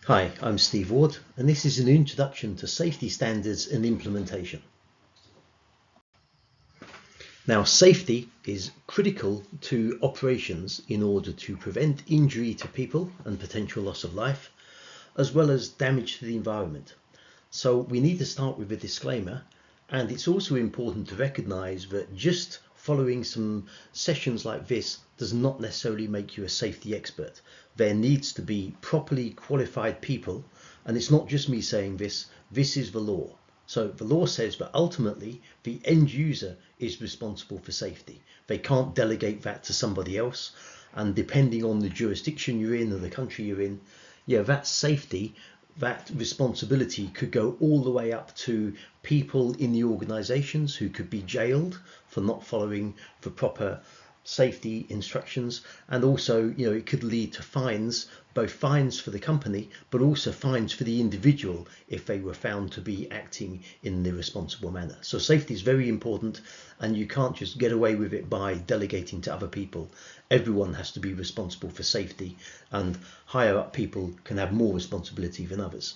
Hi, I'm Steve Ward, and this is an introduction to safety standards and implementation. Now, safety is critical to operations in order to prevent injury to people and potential loss of life, as well as damage to the environment. So we need to start with a disclaimer, and it's also important to recognize that just following some sessions like this does not necessarily make you a safety expert. There needs to be properly qualified people, and it's not just me saying this is the law. So the law says that ultimately the end user is responsible for safety. They can't delegate that to somebody else, and depending on the jurisdiction you're in or the country you're in, that safety, that responsibility could go all the way up to people in the organizations who could be jailed for not following the proper safety instructions, and also it could lead to fines, both fines for the company but also fines for the individual if they were found to be acting in the irresponsible manner. So safety is very important, and you can't just get away with it by delegating to other people. Everyone has to be responsible for safety, and higher up people can have more responsibility than others.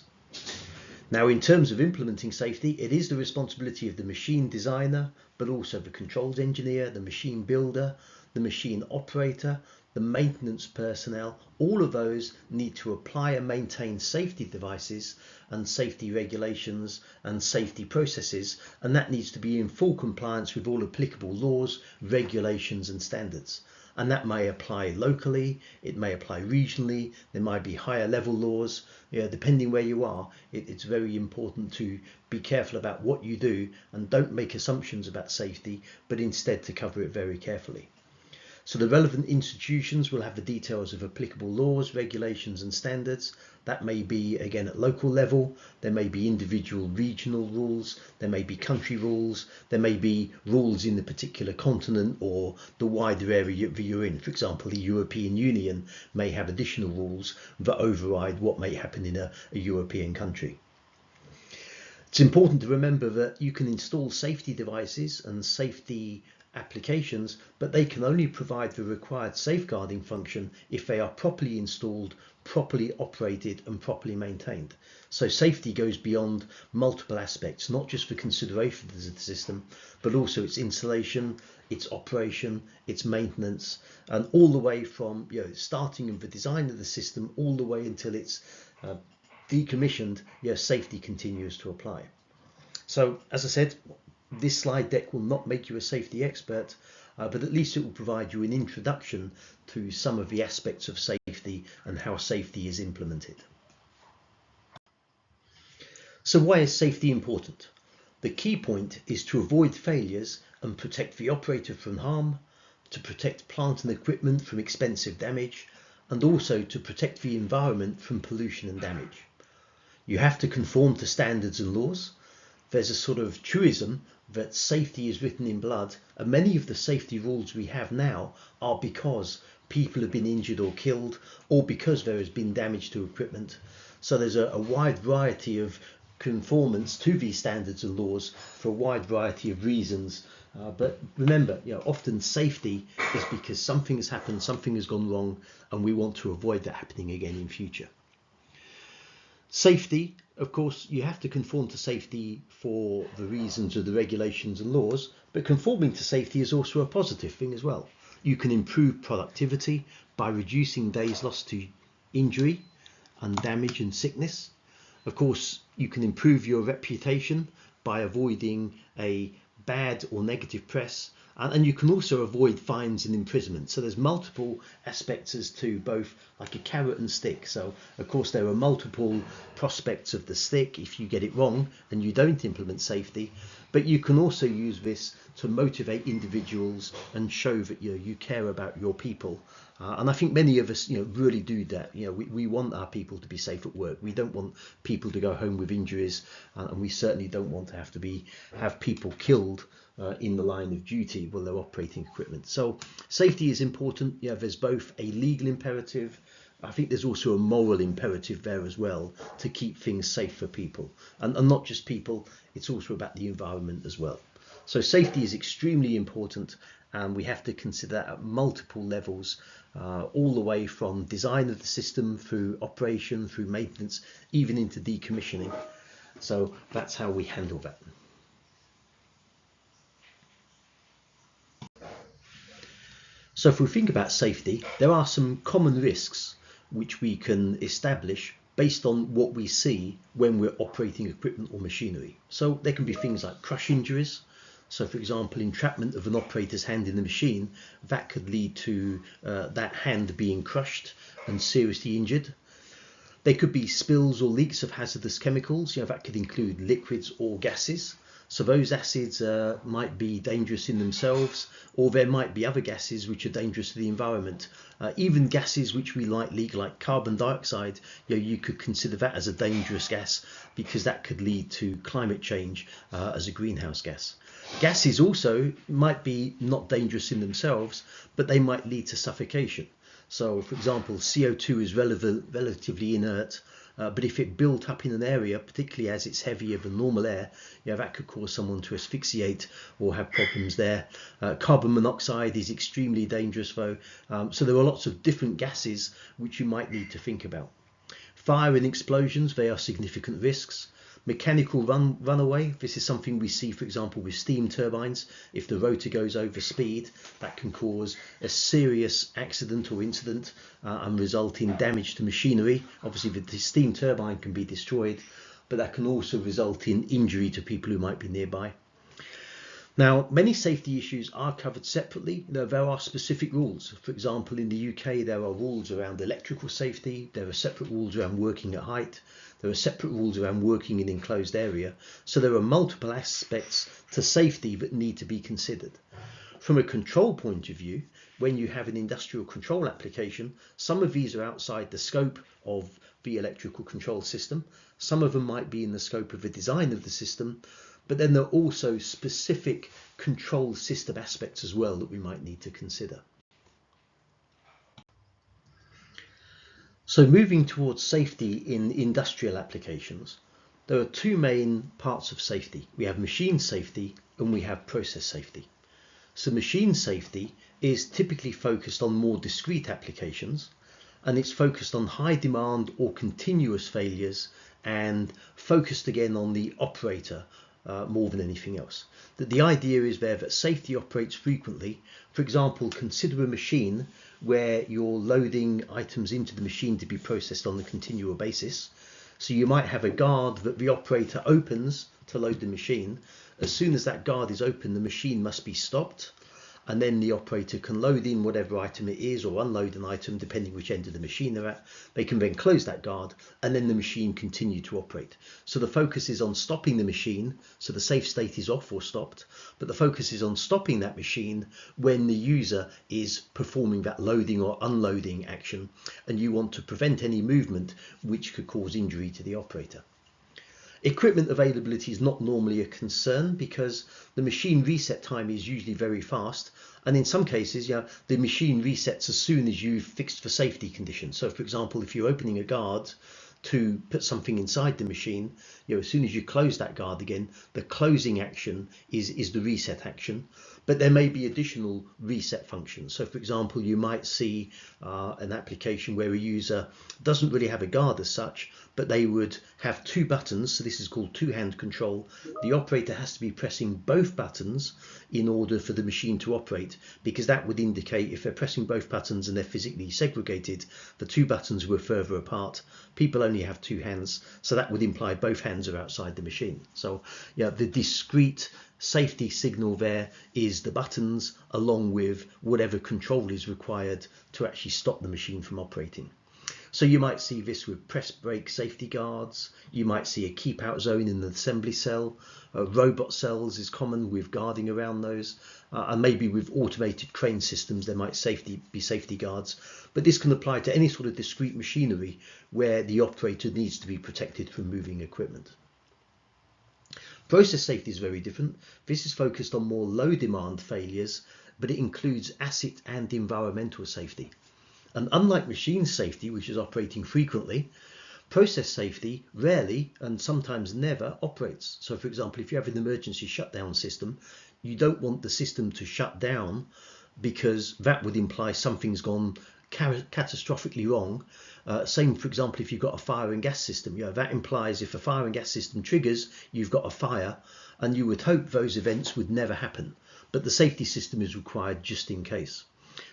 Now, in terms of implementing safety, it is the responsibility of the machine designer, but also the controls engineer, the machine builder, the machine operator, the maintenance personnel. All of those need to apply and maintain safety devices and safety regulations and safety processes, and that needs to be in full compliance with all applicable laws, regulations and standards. And that may apply locally, it may apply regionally, there might be higher level laws, depending where you are. It's very important to be careful about what you do and don't make assumptions about safety, but instead to cover it very carefully. So the relevant institutions will have the details of applicable laws, regulations and standards. That may be, again, at local level. There may be individual regional rules. There may be country rules. There may be rules in the particular continent or the wider area that you're in. For example, the European Union may have additional rules that override what may happen in a European country. It's important to remember that you can install safety devices and safety applications, but they can only provide the required safeguarding function if they are properly installed, properly operated and properly maintained. So safety goes beyond multiple aspects, not just the consideration of the system, but also its installation, its operation, its maintenance, and all the way from starting of the design of the system all the way until it's decommissioned. Safety continues to apply. So as I said, this slide deck will not make you a safety expert, but at least it will provide you an introduction to some of the aspects of safety and how safety is implemented. So why is safety important? The key point is to avoid failures and protect the operator from harm, to protect plant and equipment from expensive damage, and also to protect the environment from pollution and damage. You have to conform to standards and laws. There's a sort of truism that safety is written in blood, and many of the safety rules we have now are because people have been injured or killed, or because there has been damage to equipment. So there's a wide variety of conformance to these standards and laws for a wide variety of reasons. But remember, often safety is because something has happened, something has gone wrong, and we want to avoid that happening again in future. Safety, of course, you have to conform to safety for the reasons of the regulations and laws, but conforming to safety is also a positive thing as well. You can improve productivity by reducing days lost to injury and damage and sickness. Of course, you can improve your reputation by avoiding a bad or negative press, and you can also avoid fines and imprisonment. So there's multiple aspects as to both like a carrot and stick. So of course there are multiple prospects of the stick if you get it wrong and you don't implement safety, but you can also use this to motivate individuals and show that you care about your people. And I think many of us really do that. We want our people to be safe at work. We don't want people to go home with injuries, and we certainly don't want to have people killed in the line of duty while they're operating equipment. So safety is important. There's both a legal imperative. I think there's also a moral imperative there as well to keep things safe for people, and not just people, it's also about the environment as well. So safety is extremely important, and we have to consider that at multiple levels, all the way from design of the system through operation, through maintenance, even into decommissioning. So that's how we handle that. So if we think about safety, there are some common risks which we can establish based on what we see when we're operating equipment or machinery. So there can be things like crush injuries. So for example, entrapment of an operator's hand in the machine, that could lead to that hand being crushed and seriously injured. There could be spills or leaks of hazardous chemicals. That could include liquids or gases. So those acids might be dangerous in themselves, or there might be other gases which are dangerous to the environment. Even gases which we leak, like carbon dioxide, you could consider that as a dangerous gas because that could lead to climate change as a greenhouse gas. Gases also might be not dangerous in themselves, but they might lead to suffocation. So, for example, CO2 is relatively inert, but if it built up in an area, particularly as it's heavier than normal air, that could cause someone to asphyxiate or have problems there. Carbon monoxide is extremely dangerous though. So there are lots of different gases which you might need to think about. Fire and explosions, they are significant risks. Mechanical runaway, this is something we see, for example, with steam turbines. If the rotor goes over speed, that can cause a serious accident or incident and result in damage to machinery. Obviously, the steam turbine can be destroyed, but that can also result in injury to people who might be nearby. Now, many safety issues are covered separately. There are specific rules. For example, in the UK, there are rules around electrical safety. There are separate rules around working at height. There are separate rules around working in enclosed area. So there are multiple aspects to safety that need to be considered. From a control point of view, when you have an industrial control application, some of these are outside the scope of the electrical control system. Some of them might be in the scope of the design of the system. But then there are also specific control system aspects as well that we might need to consider. So moving towards safety in industrial applications, there are two main parts of safety. We have machine safety and we have process safety. So machine safety is typically focused on more discrete applications, and it's focused on high demand or continuous failures and focused again on the operator more than anything else. The idea is there that safety operates frequently. For example, consider a machine where you're loading items into the machine to be processed on a continual basis. So you might have a guard that the operator opens to load the machine. As soon as that guard is open, the machine must be stopped, and then the operator can load in whatever item it is or unload an item depending which end of the machine they're at. They can then close that guard and then the machine continue to operate. So the focus is on stopping the machine, so the safe state is off or stopped, but the focus is on stopping that machine when the user is performing that loading or unloading action, and you want to prevent any movement which could cause injury to the operator. Equipment availability is not normally a concern because the machine reset time is usually very fast, and in some cases the machine resets as soon as you've fixed for safety conditions. So for example, if you're opening a guard to put something inside the machine, as soon as you close that guard again, the closing action is the reset action. But there may be additional reset functions. So for example, you might see an application where a user doesn't really have a guard as such, but they would have two buttons. So this is called two-hand control. The operator has to be pressing both buttons in order for the machine to operate, because that would indicate if they're pressing both buttons and they're physically segregated, the two buttons were further apart. People only have two hands, so that would imply both hands are outside the machine. So the discrete safety signal there is the buttons along with whatever control is required to actually stop the machine from operating. So you might see this with press brake safety guards. You might see a keep out zone in the assembly cell. Robot cells is common with guarding around those, and maybe with automated crane systems there might be safety guards, but this can apply to any sort of discrete machinery where the operator needs to be protected from moving equipment. Process safety is very different. This is focused on more low demand failures, but it includes asset and environmental safety. And unlike machine safety, which is operating frequently, process safety rarely and sometimes never operates. So for example, if you have an emergency shutdown system, you don't want the system to shut down, because that would imply something's gone catastrophically wrong. Same, for example, if you've got a fire and gas system, that implies if a fire and gas system triggers, you've got a fire, and you would hope those events would never happen. But the safety system is required just in case.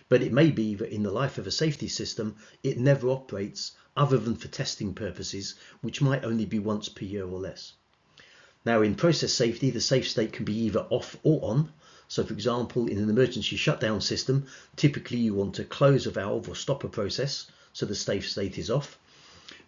But it may be that in the life of a safety system, it never operates other than for testing purposes, which might only be once per year or less. Now, in process safety, the safe state can be either off or on. So, for example, in an emergency shutdown system, typically you want to close a valve or stop a process, so the safe state is off.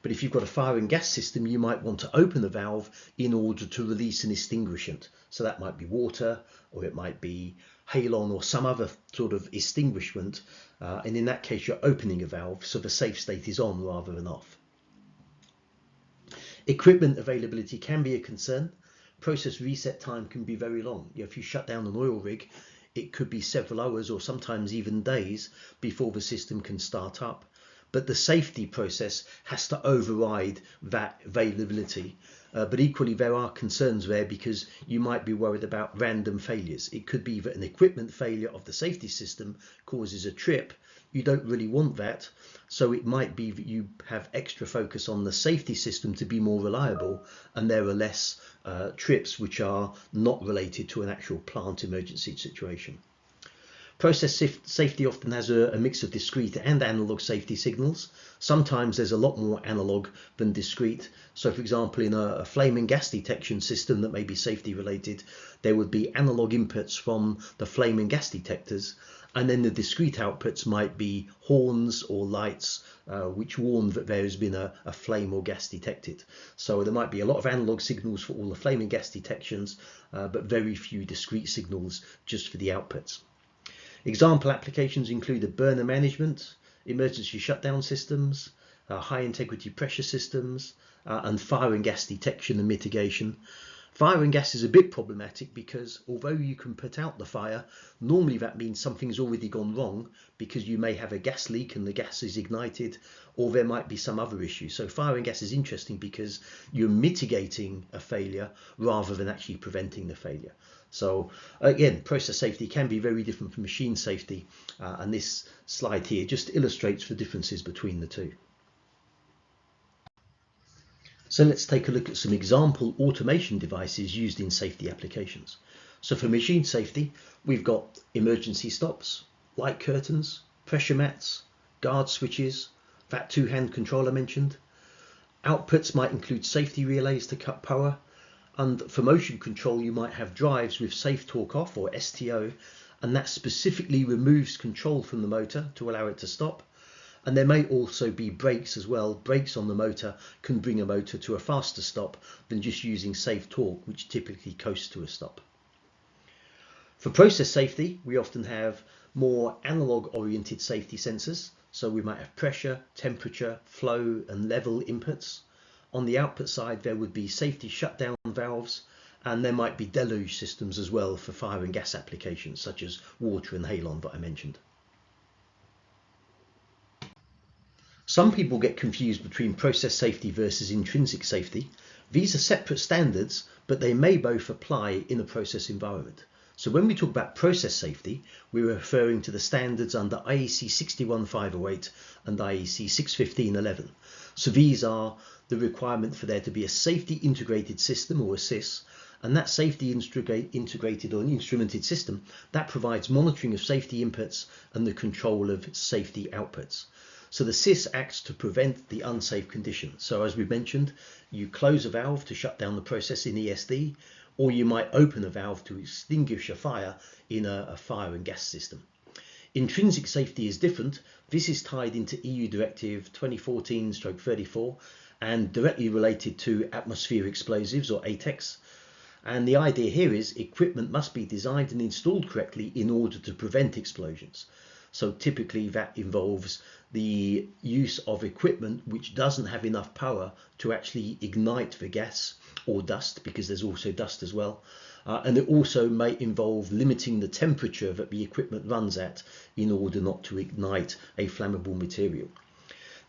But if you've got a fire and gas system, you might want to open the valve in order to release an extinguishant. So that might be water, or it might be halon or some other sort of extinguishment. And in that case, you're opening a valve, so the safe state is on rather than off. Equipment availability can be a concern. Process reset time can be very long. If you shut down an oil rig, it could be several hours or sometimes even days before the system can start up. But the safety process has to override that availability. But equally, there are concerns there because you might be worried about random failures. It could be that an equipment failure of the safety system causes a trip. You don't really want that. So it might be that you have extra focus on the safety system to be more reliable, and there are less trips which are not related to an actual plant emergency situation. Process safety often has a mix of discrete and analog safety signals. Sometimes there's a lot more analog than discrete. So, for example, in a flame and gas detection system that may be safety related, there would be analog inputs from the flame and gas detectors, and then the discrete outputs might be horns or lights which warn that there has been a flame or gas detected. So there might be a lot of analog signals for all the flame and gas detections, but very few discrete signals just for the outputs. Example applications include burner management, emergency shutdown systems, high integrity pressure systems, and fire and gas detection and mitigation. Fire and gas is a bit problematic because although you can put out the fire, normally that means something's already gone wrong because you may have a gas leak and the gas is ignited, or there might be some other issue. So fire and gas is interesting because you're mitigating a failure rather than actually preventing the failure. So again, process safety can be very different from machine safety, and this slide here just illustrates the differences between the two. So let's take a look at some example automation devices used in safety applications. So for machine safety, we've got emergency stops, light curtains, pressure mats, guard switches, that two-hand controller mentioned. Outputs might include safety relays to cut power, and for motion control you might have drives with safe torque off or STO, and that specifically removes control from the motor to allow it to stop. And there may also be brakes as well. Brakes on the motor can bring a motor to a faster stop than just using safe torque, which typically coasts to a stop. For process safety, we often have more analog oriented safety sensors. So we might have pressure, temperature, flow and level inputs. On the output side, there would be safety shutdown valves, and there might be deluge systems as well for fire and gas applications such as water and halon that I mentioned. Some people get confused between process safety versus intrinsic safety. These are separate standards, but they may both apply in a process environment. So when we talk about process safety, we're referring to the standards under IEC 61508 and IEC 61511. So these are the requirement for there to be a safety integrated system, or a SIS, and that safety integrated or instrumented system that provides monitoring of safety inputs and the control of safety outputs. So the SIS acts to prevent the unsafe condition. So as we mentioned, you close a valve to shut down the process in ESD, or you might open a valve to extinguish a fire in a fire and gas system. Intrinsic safety is different. This is tied into EU Directive 2014/34 and directly related to atmospheric explosives, or ATEX. And the idea here is equipment must be designed and installed correctly in order to prevent explosions. So typically that involves the use of equipment which doesn't have enough power to actually ignite the gas or dust, because there's also dust as well. And it also may involve limiting the temperature that the equipment runs at in order not to ignite a flammable material.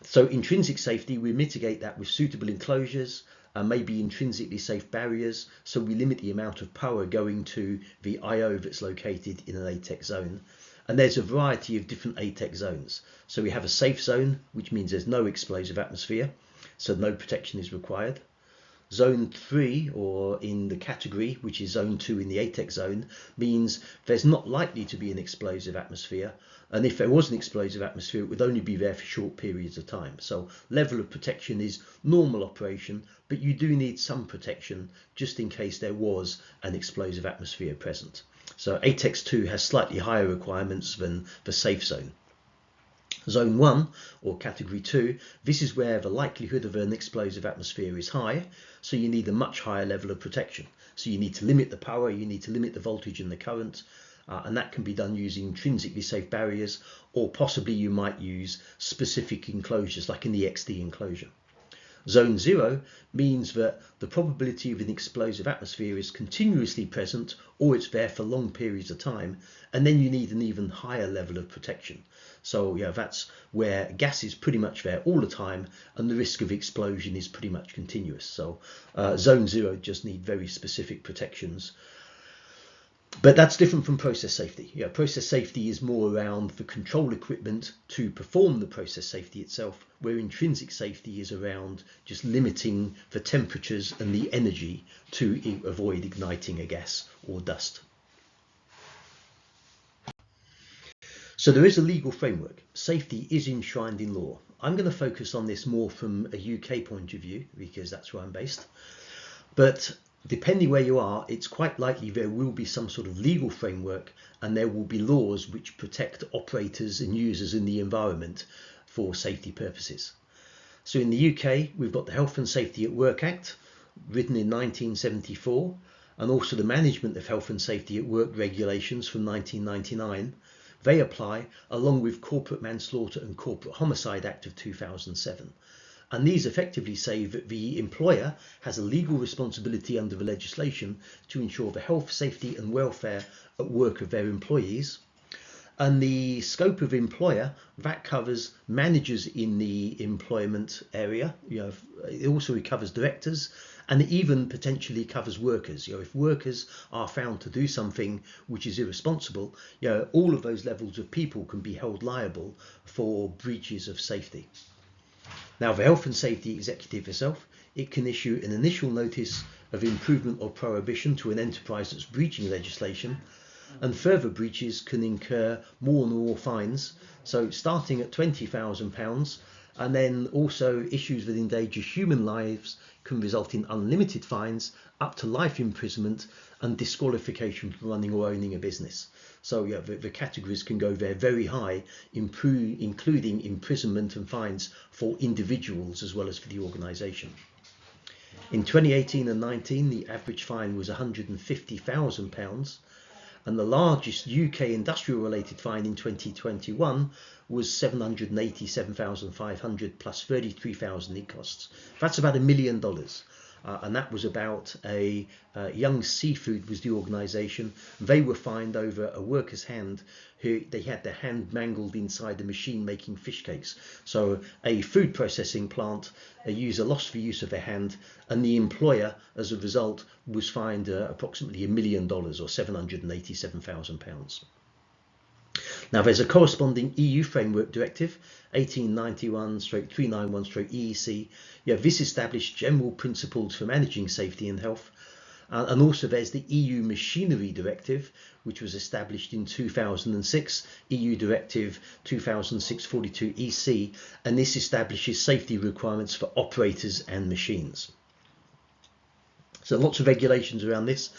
So intrinsic safety, we mitigate that with suitable enclosures and maybe intrinsically safe barriers. So we limit the amount of power going to the IO that's located in an ATEX zone. And there's a variety of different ATEX zones. So we have a safe zone, which means there's no explosive atmosphere, so no protection is required. Zone 3, or in the category, which is zone 2 in the ATEX zone, means there's not likely to be an explosive atmosphere. And if there was an explosive atmosphere, it would only be there for short periods of time. So level of protection is normal operation, but you do need some protection just in case there was an explosive atmosphere present. So ATEX 2 has slightly higher requirements than the safe zone. Zone 1, or category 2, this is where the likelihood of an explosive atmosphere is high, so you need a much higher level of protection. So you need to limit the power, you need to limit the voltage and the current, and that can be done using intrinsically safe barriers, or possibly you might use specific enclosures like an EXD enclosure. Zone 0 means that the probability of an explosive atmosphere is continuously present, or it's there for long periods of time, and then you need an even higher level of protection. So that's where gas is pretty much there all the time, and the risk of explosion is pretty much continuous. So zone 0 just need very specific protections. But that's different from process safety. Process safety is more around the control equipment to perform the process safety itself, where intrinsic safety is around just limiting the temperatures and the energy to avoid igniting a gas or dust. So there is a legal framework. Safety is enshrined in law. I'm going to focus on this more from a UK point of view because that's where I'm based. But depending where you are, it's quite likely there will be some sort of legal framework, and there will be laws which protect operators and users in the environment for safety purposes. So in the UK, we've got the Health and Safety at Work Act, written in 1974, and also the Management of Health and Safety at Work regulations from 1999. They apply along with Corporate Manslaughter and Corporate Homicide Act of 2007. And these effectively say that the employer has a legal responsibility under the legislation to ensure the health, safety and welfare at work of their employees. And the scope of employer, that covers managers in the employment area. It also covers directors, and it even potentially covers workers. If workers are found to do something which is irresponsible, all of those levels of people can be held liable for breaches of safety. Now, the Health and Safety Executive itself, it can issue an initial notice of improvement or prohibition to an enterprise that's breaching legislation, and further breaches can incur more and more fines. So starting at £20,000, and then also issues that endanger human lives can result in unlimited fines, up to life imprisonment and disqualification from running or owning a business. So the categories can go there very high, including imprisonment and fines for individuals as well as for the organisation. In 2018 and 19, the average fine was £150,000, and the largest UK industrial related fine in 2021 was £787,500 plus £33,000 in costs. That's about $1 million. And that was about a Young Seafood was the organisation. They were fined over a worker's hand who they had their hand mangled inside a machine making fish cakes. So a food processing plant, a user lost the use of their hand, and the employer as a result was fined approximately $1 million or £787,000. Now there's a corresponding EU framework directive 1891/391/EEC. This established general principles for managing safety and health. And also there's the EU Machinery Directive, which was established in 2006, EU Directive 2006/42/EC, and this establishes safety requirements for operators and machines. So lots of regulations around this.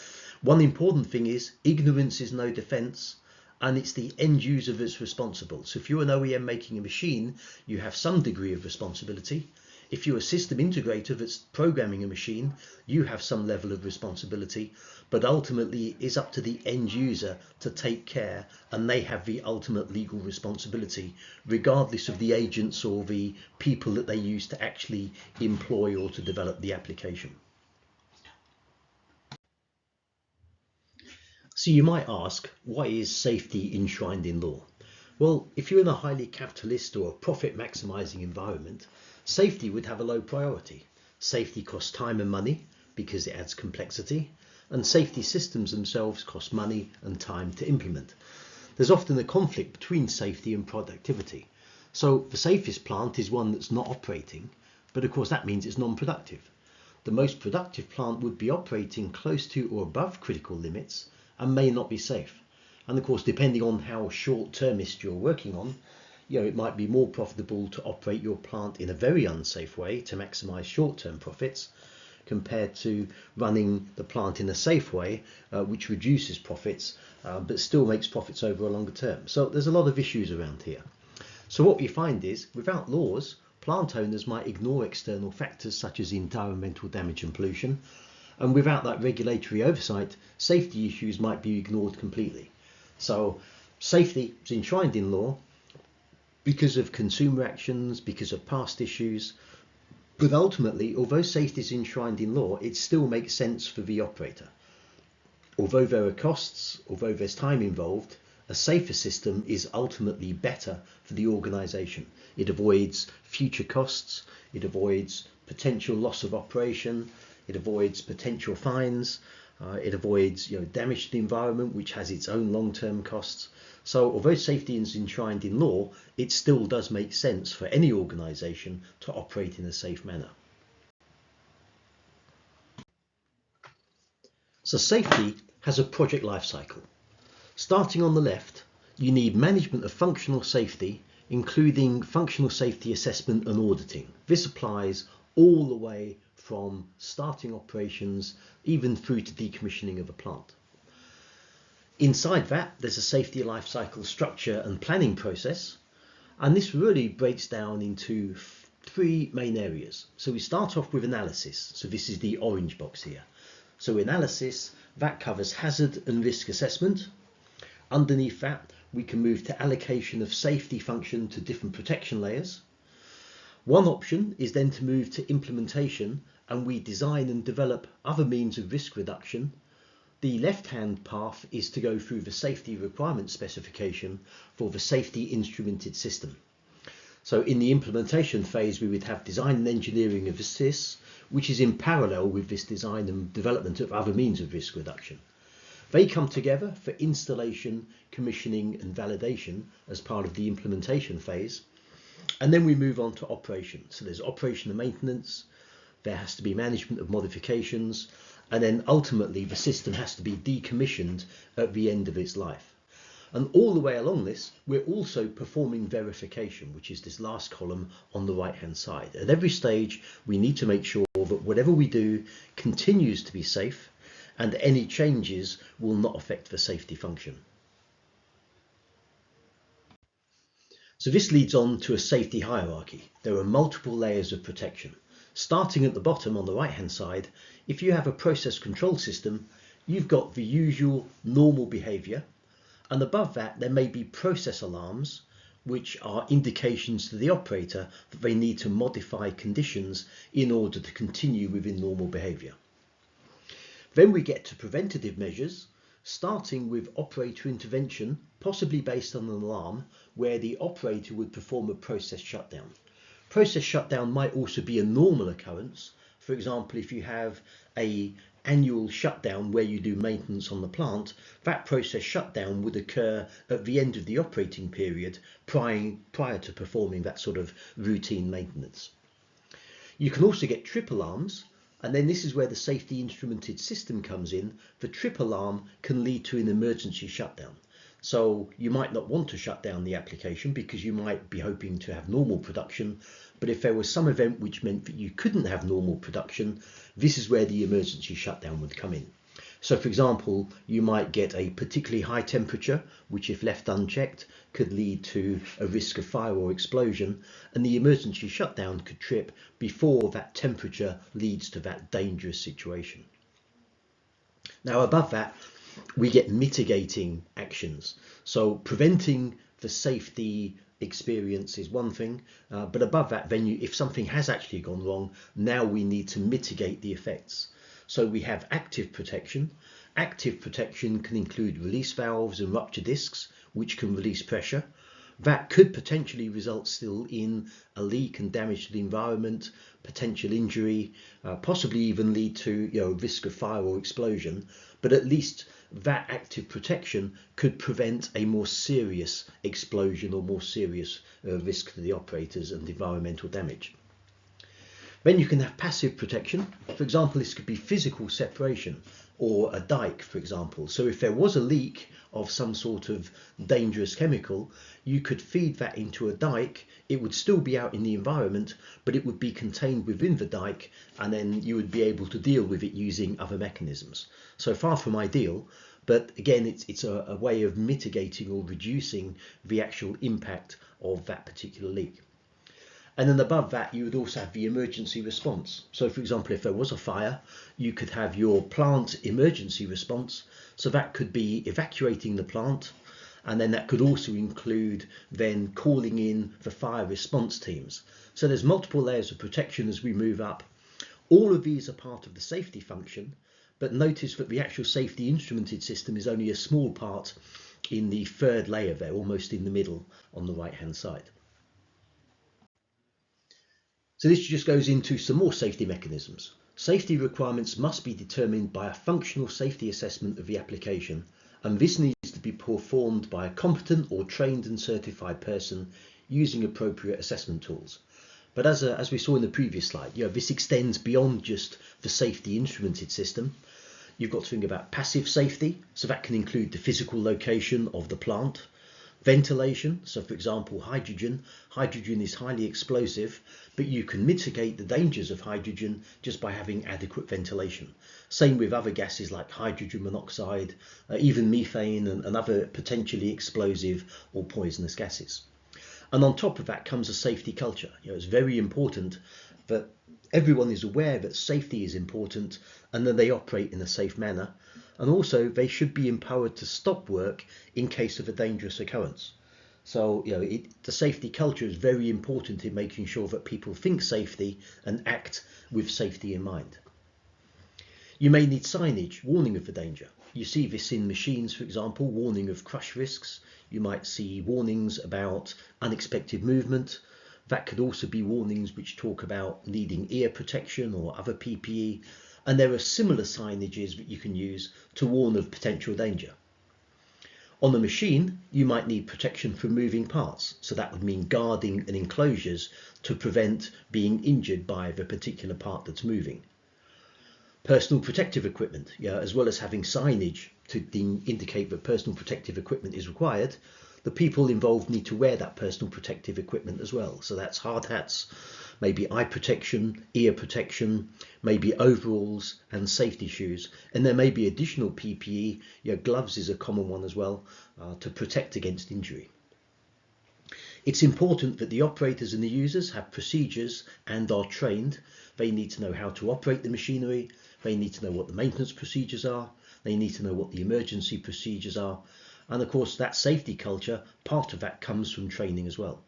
One important thing is ignorance is no defence, and it's the end user that's responsible. So if you're an OEM making a machine, you have some degree of responsibility. If you're a system integrator that's programming a machine, you have some level of responsibility, but ultimately it is up to the end user to take care, and they have the ultimate legal responsibility, regardless of the agents or the people that they use to actually employ or to develop the application. So you might ask, why is safety enshrined in law? Well, if you're in a highly capitalist or profit maximizing environment, safety would have a low priority. Safety costs time and money because it adds complexity, and safety systems themselves cost money and time to implement. There's often a conflict between safety and productivity. So the safest plant is one that's not operating, but of course that means it's non-productive. The most productive plant would be operating close to or above critical limits and may not be safe. And of course, depending on how short-termist you're working on, it might be more profitable to operate your plant in a very unsafe way to maximize short-term profits compared to running the plant in a safe way, which reduces profits, but still makes profits over a longer term. So there's a lot of issues around here. So what we find is, without laws, plant owners might ignore external factors such as environmental damage and pollution, and without that regulatory oversight, safety issues might be ignored completely. So safety is enshrined in law because of consumer actions, because of past issues, but ultimately, although safety is enshrined in law, it still makes sense for the operator. Although there are costs, although there's time involved, a safer system is ultimately better for the organisation. It avoids future costs, it avoids potential loss of operation, it avoids potential fines, it avoids damage to the environment, which has its own long-term costs. So although safety is enshrined in law, it still does make sense for any organisation to operate in a safe manner. So safety has a project life cycle. Starting on the left, you need management of functional safety, including functional safety assessment and auditing. This applies all the way from starting operations even through to decommissioning of a plant. Inside that, there's a safety life cycle structure and planning process, and this really breaks down into three main areas. So we start off with analysis. So this is the orange box here. So analysis, that covers hazard and risk assessment. Underneath that, we can move to allocation of safety function to different protection layers. One option is then to move to implementation, and we design and develop other means of risk reduction. The left-hand path is to go through the safety requirement specification for the safety instrumented system. So in the implementation phase, we would have design and engineering of this, which is in parallel with this design and development of other means of risk reduction. They come together for installation, commissioning and validation as part of the implementation phase. And then we move on to operation. So there's operation and maintenance, there has to be management of modifications, and then ultimately the system has to be decommissioned at the end of its life. And all the way along this, we're also performing verification, which is this last column on the right hand side. At every stage, we need to make sure that whatever we do continues to be safe and any changes will not affect the safety function. So this leads on to a safety hierarchy. There are multiple layers of protection. Starting at the bottom on the right hand side, if you have a process control system, you've got the usual normal behavior, and above that there may be process alarms, which are indications to the operator that they need to modify conditions in order to continue within normal behavior. Then we get to preventative measures, starting with operator intervention, possibly based on an alarm, where the operator would perform a process shutdown. Process shutdown might also be a normal occurrence. For example, if you have an annual shutdown where you do maintenance on the plant, that process shutdown would occur at the end of the operating period prior to performing that sort of routine maintenance. You can also get trip alarms, and then this is where the safety instrumented system comes in. The trip alarm can lead to an emergency shutdown. So you might not want to shut down the application because you might be hoping to have normal production, but if there was some event which meant that you couldn't have normal production, this is where the emergency shutdown would come in. So for example, you might get a particularly high temperature, which if left unchecked could lead to a risk of fire or explosion, and the emergency shutdown could trip before that temperature leads to that dangerous situation. Now above that, we get mitigating actions. So preventing the safety experience is one thing, but above that, then if something has actually gone wrong, now we need to mitigate the effects. So we have active protection. Active protection can include release valves and rupture discs, which can release pressure. That could potentially result still in a leak and damage to the environment, potential injury, possibly even lead to risk of fire or explosion, but at least that active protection could prevent a more serious explosion or more serious risk to the operators and environmental damage. Then you can have passive protection. For example, this could be physical separation or a dike, for example. So if there was a leak of some sort of dangerous chemical, you could feed that into a dike. It would still be out in the environment, but it would be contained within the dike, and then you would be able to deal with it using other mechanisms. So far from ideal, but again, it's a way of mitigating or reducing the actual impact of that particular leak. And then above that, you would also have the emergency response. So for example, if there was a fire, you could have your plant emergency response. So that could be evacuating the plant. And then that could also include then calling in the fire response teams. So there's multiple layers of protection as we move up. All of these are part of the safety function, but notice that the actual safety instrumented system is only a small part in the third layer there, almost in the middle on the right hand side. So this just goes into some more safety mechanisms. Safety requirements must be determined by a functional safety assessment of the application, and this needs to be performed by a competent or trained and certified person using appropriate assessment tools. But as we saw in the previous slide, this extends beyond just the safety instrumented system. You've got to think about passive safety, so that can include the physical location of the plant. Ventilation, so for example hydrogen is highly explosive, but you can mitigate the dangers of hydrogen just by having adequate ventilation. Same with other gases like hydrogen monoxide, even methane and other potentially explosive or poisonous gases. And on top of that comes a safety culture. It's very important that everyone is aware that safety is important and that they operate in a safe manner. And also they should be empowered to stop work in case of a dangerous occurrence. So the safety culture is very important in making sure that people think safety and act with safety in mind. You may need signage, warning of the danger. You see this in machines, for example, warning of crush risks. You might see warnings about unexpected movement. That could also be warnings which talk about needing ear protection or other PPE. And there are similar signages that you can use to warn of potential danger. On a machine, you might need protection from moving parts. So that would mean guarding and enclosures to prevent being injured by the particular part that's moving. Personal protective equipment, as well as having signage to indicate that personal protective equipment is required, the people involved need to wear that personal protective equipment as well. So that's hard hats, maybe eye protection, ear protection, maybe overalls and safety shoes. And there may be additional PPE, gloves is a common one as well, to protect against injury. It's important that the operators and the users have procedures and are trained. They need to know how to operate the machinery. They need to know what the maintenance procedures are. They need to know what the emergency procedures are. And of course, that safety culture, part of that comes from training as well.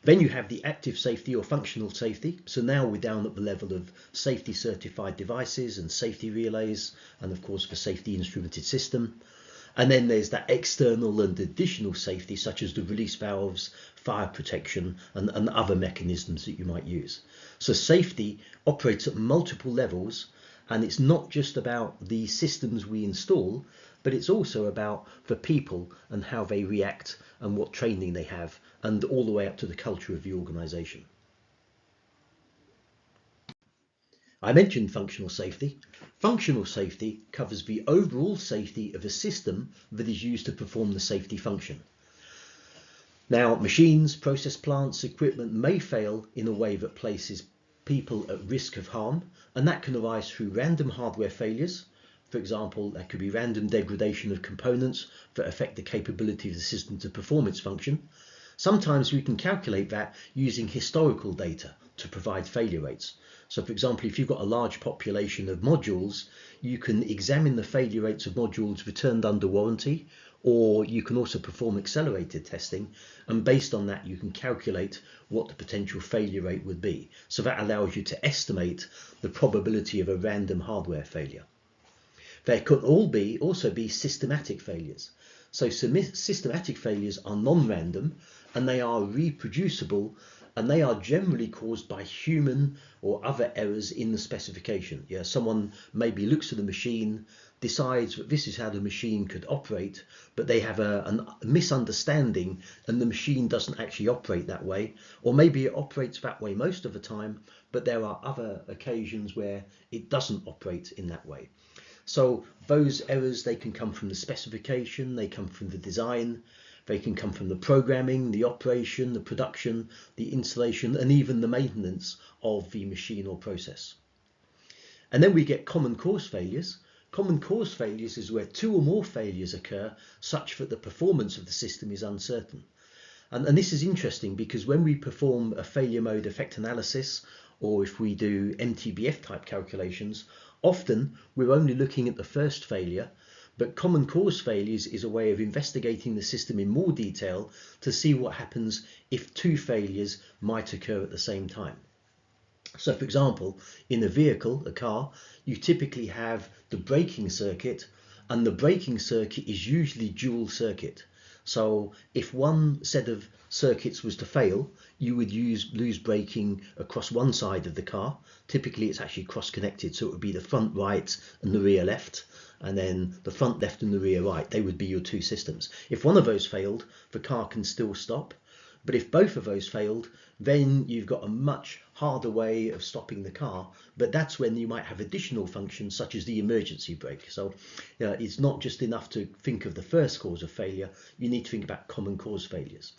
Then you have the active safety or functional safety. So now we're down at the level of safety certified devices and safety relays, and of course the safety instrumented system. And then there's that external and additional safety, such as the release valves, fire protection, and other mechanisms that you might use. So safety operates at multiple levels, and it's not just about the systems we install, but it's also about the people and how they react and what training they have, and all the way up to the culture of the organization. I mentioned functional safety. Functional safety covers the overall safety of a system that is used to perform the safety function. Now, machines, process plants, equipment may fail in a way that places people at risk of harm, and that can arise through random hardware failures. For example, there could be random degradation of components that affect the capability of the system to perform its function. Sometimes we can calculate that using historical data to provide failure rates. So for example, if you've got a large population of modules, you can examine the failure rates of modules returned under warranty, or you can also perform accelerated testing, and based on that you can calculate what the potential failure rate would be. So that allows you to estimate the probability of a random hardware failure. There could also be systematic failures. So systematic failures are non-random and they are reproducible, and they are generally caused by human or other errors in the specification. Yeah, someone maybe looks at the machine, decides that this is how the machine could operate, but they have a misunderstanding and the machine doesn't actually operate that way, or maybe it operates that way most of the time, but there are other occasions where it doesn't operate in that way. So those errors, they can come from the specification, they come from the design, they can come from the programming, the operation, the production, the installation, and even the maintenance of the machine or process. And then we get common cause failures. Common cause failures is where two or more failures occur such that the performance of the system is uncertain. And this is interesting because when we perform a failure mode effect analysis, or if we do MTBF type calculations, often we're only looking at the first failure, but common cause failures is a way of investigating the system in more detail to see what happens if two failures might occur at the same time. So for example, in a vehicle, a car, you typically have the braking circuit, and the braking circuit is usually dual circuit. So if one set of circuits was to fail, you would use loose braking across one side of the car. Typically it's actually cross-connected, so it would be the front right and the rear left, and then the front left and the rear right. They would be your two systems. If one of those failed, the car can still stop. But if both of those failed, then you've got a much harder way of stopping the car. But that's when you might have additional functions such as the emergency brake. So it's not just enough to think of the first cause of failure, you need to think about common cause failures.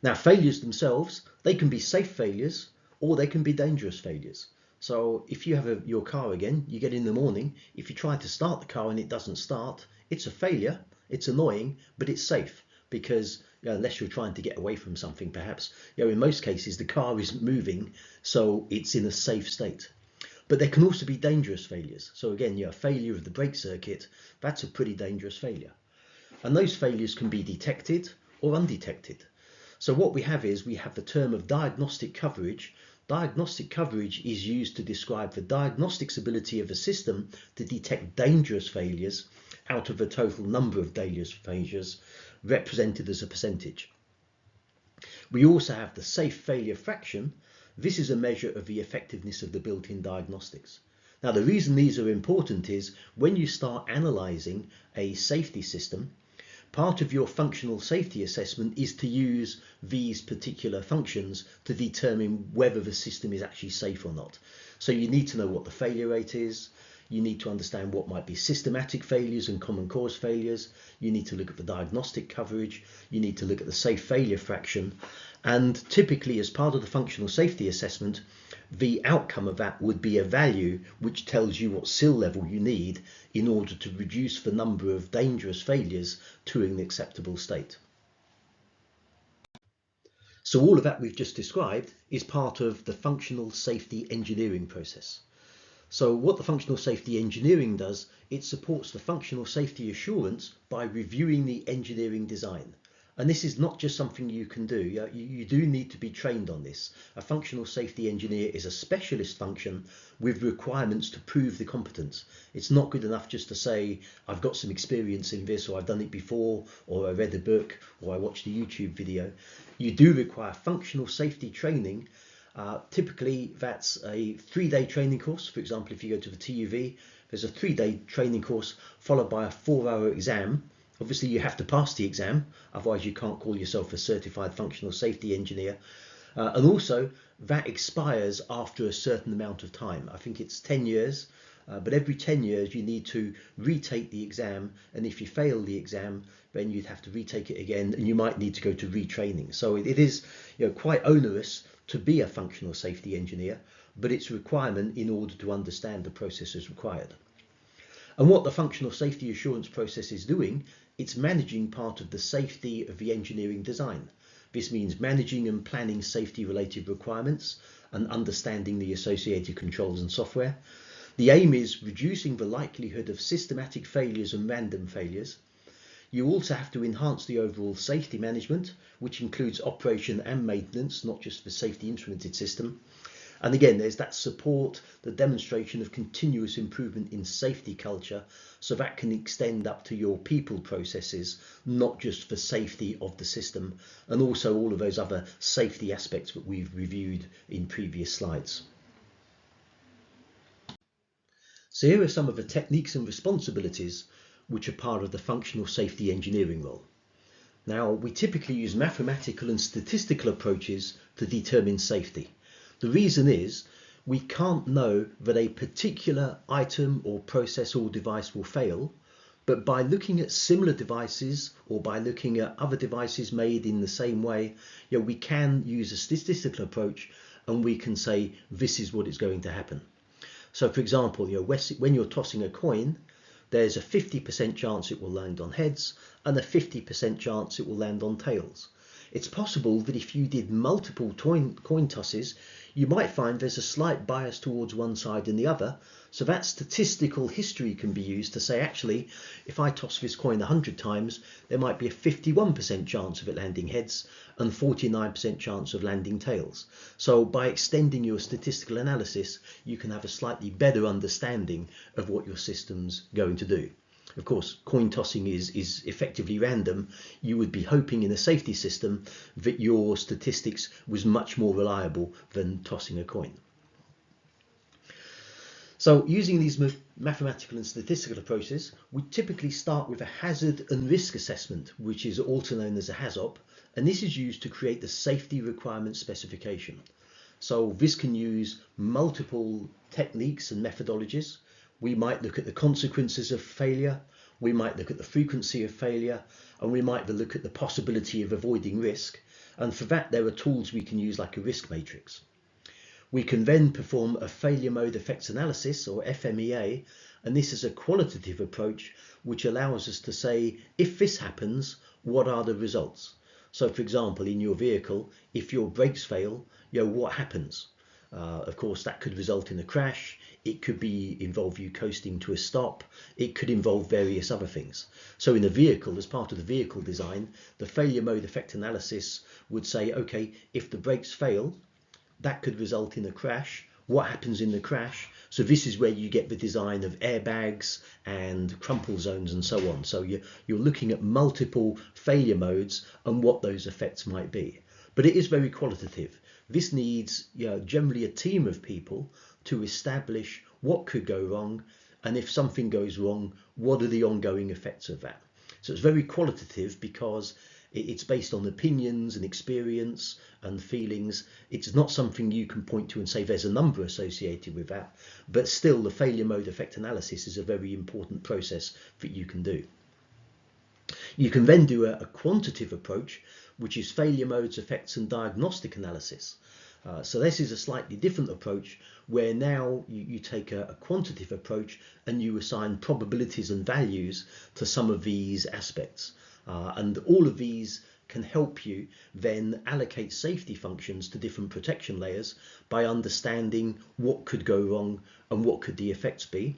Now failures themselves, they can be safe failures or they can be dangerous failures. So if you have your car again, you get in the morning, if you try to start the car and it doesn't start, it's a failure, it's annoying, but it's safe because unless you're trying to get away from something perhaps, in most cases the car isn't moving, so it's in a safe state. But there can also be dangerous failures. So again, a failure of the brake circuit, that's a pretty dangerous failure. And those failures can be detected or undetected. So what we have is we have the term of diagnostic coverage. Diagnostic coverage is used to describe the diagnostics ability of a system to detect dangerous failures out of the total number of dangerous failures represented as a percentage. We also have the safe failure fraction. This is a measure of the effectiveness of the built-in diagnostics. Now the reason these are important is when you start analysing a safety system, part of your functional safety assessment is to use these particular functions to determine whether the system is actually safe or not. So you need to know what the failure rate is, you need to understand what might be systematic failures and common cause failures, you need to look at the diagnostic coverage, you need to look at the safe failure fraction, and typically as part of the functional safety assessment, the outcome of that would be a value which tells you what SIL level you need in order to reduce the number of dangerous failures to an acceptable state. So all of that we've just described is part of the functional safety engineering process. So what the functional safety engineering does, it supports the functional safety assurance by reviewing the engineering design. And this is not just something you can do. You do need to be trained on this. A functional safety engineer is a specialist function with requirements to prove the competence. It's not good enough just to say, I've got some experience in this, or I've done it before, or I read a book, or I watched a YouTube video. You do require functional safety training. Typically that's a 3-day training course. For example, if you go to the TUV, there's a 3-day training course followed by a 4-hour exam. Obviously you have to pass the exam, otherwise you can't call yourself a certified functional safety engineer. And also that expires after a certain amount of time. I think it's 10 years, but every 10 years you need to retake the exam, and if you fail the exam then you'd have to retake it again, and you might need to go to retraining. So it is quite onerous to be a functional safety engineer, but it's a requirement in order to understand the processes required. And what the functional safety assurance process is doing, it's managing part of the safety of the engineering design. This means managing and planning safety related requirements and understanding the associated controls and software. The aim is reducing the likelihood of systematic failures and random failures. You also have to enhance the overall safety management, which includes operation and maintenance, not just the safety instrumented system. And again, there's that support, the demonstration of continuous improvement in safety culture, so that can extend up to your people processes, not just for safety of the system, and also all of those other safety aspects that we've reviewed in previous slides. So here are some of the techniques and responsibilities which are part of the functional safety engineering role. Now, we typically use mathematical and statistical approaches to determine safety. The reason is we can't know that a particular item or process or device will fail, but by looking at similar devices or by looking at other devices made in the same way, we can use a statistical approach and we can say this is what is going to happen. So for example, when you're tossing a coin, there's a 50% chance it will land on heads and a 50% chance it will land on tails. It's possible that if you did multiple coin tosses, you might find there's a slight bias towards one side and the other. So that statistical history can be used to say, actually, if I toss this coin 100 times, there might be a 51% chance of it landing heads and 49% chance of landing tails. So by extending your statistical analysis, you can have a slightly better understanding of what your system's going to do. Of course, coin tossing is effectively random. You would be hoping in a safety system that your statistics was much more reliable than tossing a coin. So using these mathematical and statistical approaches, we typically start with a hazard and risk assessment, which is also known as a HAZOP, and this is used to create the safety requirement specification. So this can use multiple techniques and methodologies. We might look at the consequences of failure, we might look at the frequency of failure, and we might look at the possibility of avoiding risk. And for that, there are tools we can use like a risk matrix. We can then perform a failure mode effects analysis, or FMEA, and this is a qualitative approach which allows us to say, if this happens, what are the results? So for example, in your vehicle, if your brakes fail, what happens? Of course, that could result in a crash. It could involve you coasting to a stop. It could involve various other things. So in a vehicle, as part of the vehicle design, the failure mode effect analysis would say, okay, if the brakes fail, that could result in a crash. What happens in the crash? So this is where you get the design of airbags and crumple zones and so on. So you're looking at multiple failure modes and what those effects might be. But it is very qualitative. This needs generally a team of people to establish what could go wrong, and if something goes wrong, what are the ongoing effects of that. So it's very qualitative because it's based on opinions and experience and feelings. It's not something you can point to and say there's a number associated with that, but still the failure mode effect analysis is a very important process that you can do. You can then do a quantitative approach, which is failure modes, effects and diagnostic analysis. So this is a slightly different approach where now you take a quantitative approach and you assign probabilities and values to some of these aspects. And all of these can help you then allocate safety functions to different protection layers by understanding what could go wrong and what could the effects be.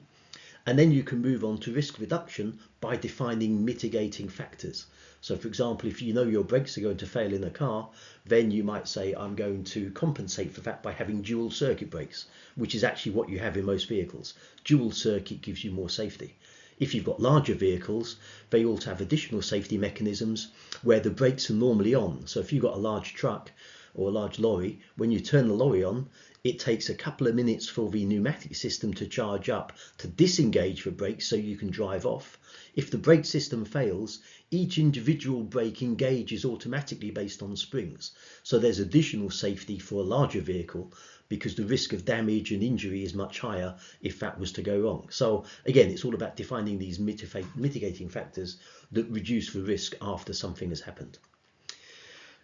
And then you can move on to risk reduction by defining mitigating factors. So for example, if you know your brakes are going to fail in a car, then you might say, I'm going to compensate for that by having dual circuit brakes, which is actually what you have in most vehicles. Dual circuit gives you more safety. If you've got larger vehicles, they also have additional safety mechanisms where the brakes are normally on. So if you've got a large truck or a large lorry, when you turn the lorry on, it takes a couple of minutes for the pneumatic system to charge up to disengage the brakes so you can drive off. If the brake system fails, each individual brake engages automatically based on springs. So there's additional safety for a larger vehicle because the risk of damage and injury is much higher if that was to go wrong. So again, it's all about defining these mitigating factors that reduce the risk after something has happened.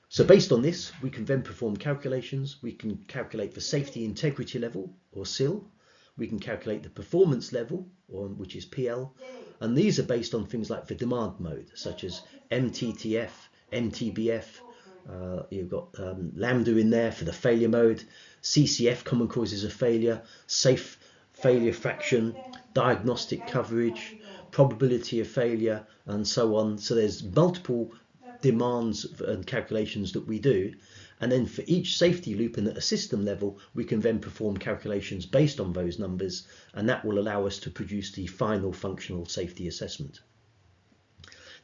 So based on this, we can then perform calculations. We can calculate the safety integrity level, or SIL. We can calculate the performance level, which is PL. And these are based on things like the demand mode, such as MTTF, MTBF. You've got lambda in there for the failure mode, CCF, common causes of failure, safe failure fraction, diagnostic coverage, probability of failure, and so on. So there's multiple demands and calculations that we do, And then for each safety loop and at a system level, we can then perform calculations based on those numbers, and that will allow us to produce the final functional safety assessment.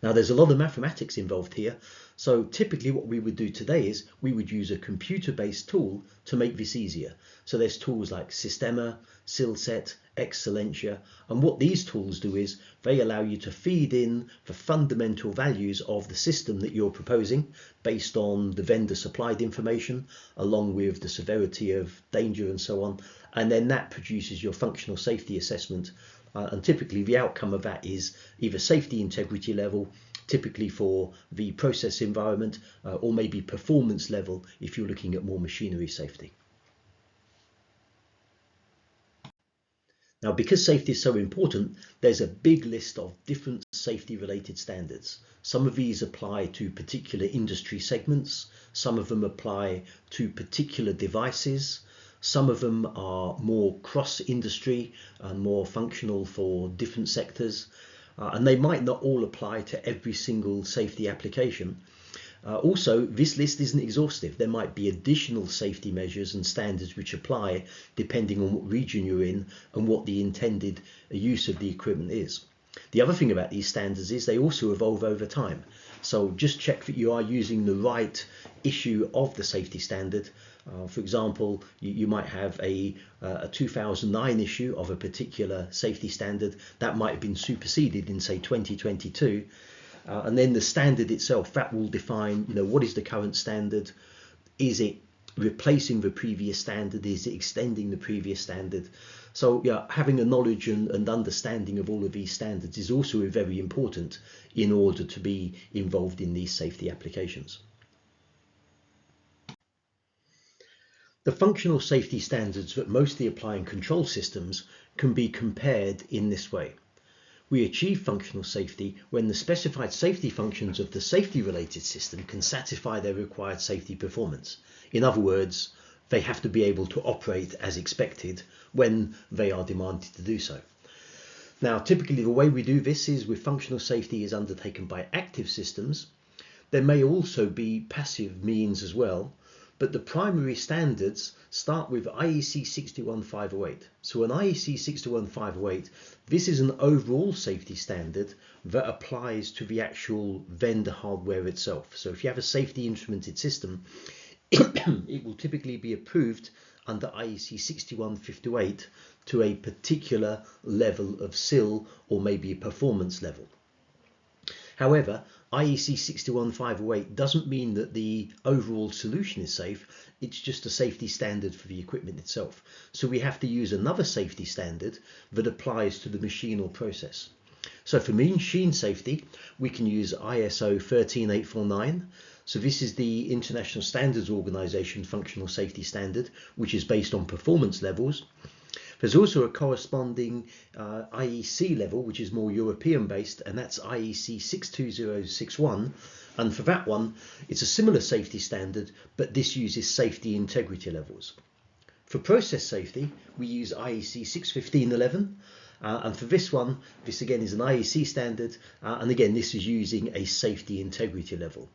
Now there's a lot of mathematics involved here, so typically what we would do today is we would use a computer-based tool to make this easier. So there's tools like Systema, SILSET, Excellentia, and what these tools do is they allow you to feed in the fundamental values of the system that you're proposing based on the vendor supplied information along with the severity of danger and so on, and then that produces your functional safety assessment. And typically the outcome of that is either safety integrity level, typically for the process environment, or maybe performance level if you're looking at more machinery safety. Now, because safety is so important, there's a big list of different safety related standards. Some of these apply to particular industry segments, some of them apply to particular devices, some of them are more cross-industry and more functional for different sectors, and they might not all apply to every single safety application. Also, this list isn't exhaustive. There might be additional safety measures and standards which apply depending on what region you're in and what the intended use of the equipment is. The other thing about these standards is they also evolve over time. So just check that you are using the right issue of the safety standard. For example, you might have a 2009 issue of a particular safety standard that might have been superseded in, say, 2022. And then the standard itself, that will define, what is the current standard? Is it replacing the previous standard? Is it extending the previous standard? So yeah, having a knowledge and understanding of all of these standards is also very important in order to be involved in these safety applications. The functional safety standards that mostly apply in control systems can be compared in this way. We achieve functional safety when the specified safety functions of the safety-related system can satisfy their required safety performance. In other words, they have to be able to operate as expected when they are demanded to do so. Now, typically the way we do this is with functional safety is undertaken by active systems. There may also be passive means as well, but the primary standards start with IEC 61508. So an IEC 61508, this is an overall safety standard that applies to the actual vendor hardware itself. So if you have a safety instrumented system, it will typically be approved under IEC 61508 to a particular level of SIL or maybe a performance level. However, IEC 61508 doesn't mean that the overall solution is safe, it's just a safety standard for the equipment itself. So we have to use another safety standard that applies to the machine or process. So for machine safety, we can use ISO 13849. So this is the International Standards Organization functional safety standard, which is based on performance levels. There's also a corresponding IEC level, which is more European based, and that's IEC 62061. And for that one, it's a similar safety standard, but this uses safety integrity levels. For process safety, we use IEC 61511. And for this one, this again is an IEC standard, and again, this is using a safety integrity level.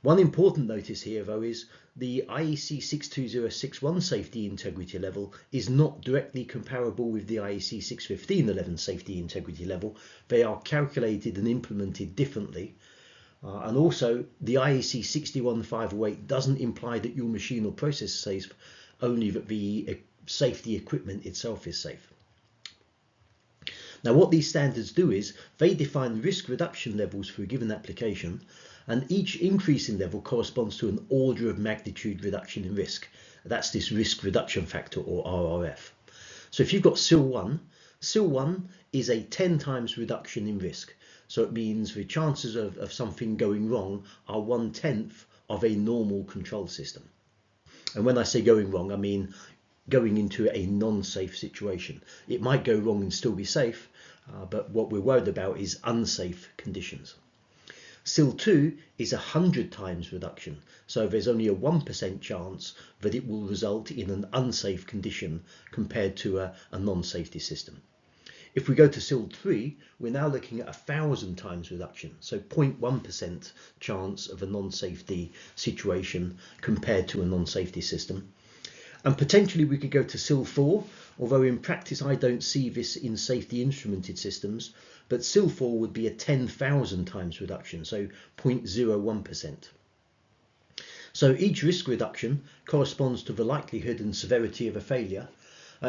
One important notice here, though, is the IEC 62061 safety integrity level is not directly comparable with the IEC 61511 safety integrity level. They are calculated and implemented differently. And also, the IEC 61508 doesn't imply that your machine or process is safe, only that the safety equipment itself is safe. Now, what these standards do is they define risk reduction levels for a given application, and each increase in level corresponds to an order of magnitude reduction in risk. That's this risk reduction factor, or RRF. So if you've got SIL 1, SIL 1 is a 10 times reduction in risk. So it means the chances of something going wrong are 1/10 of a normal control system. And when I say going wrong, I mean going into a non-safe situation. It might go wrong and still be safe, but what we're worried about is unsafe conditions. SIL 2 is 100 times reduction, so there's only a 1% chance that it will result in an unsafe condition compared to a non-safety system. If we go to SIL 3, we're now looking at 1,000 times reduction, so 0.1% chance of a non-safety situation compared to a non-safety system. And potentially we could go to SIL 4, although in practice I don't see this in safety instrumented systems, but SIL 4 would be a 10,000 times reduction, so 0.01%. So each risk reduction corresponds to the likelihood and severity of a failure.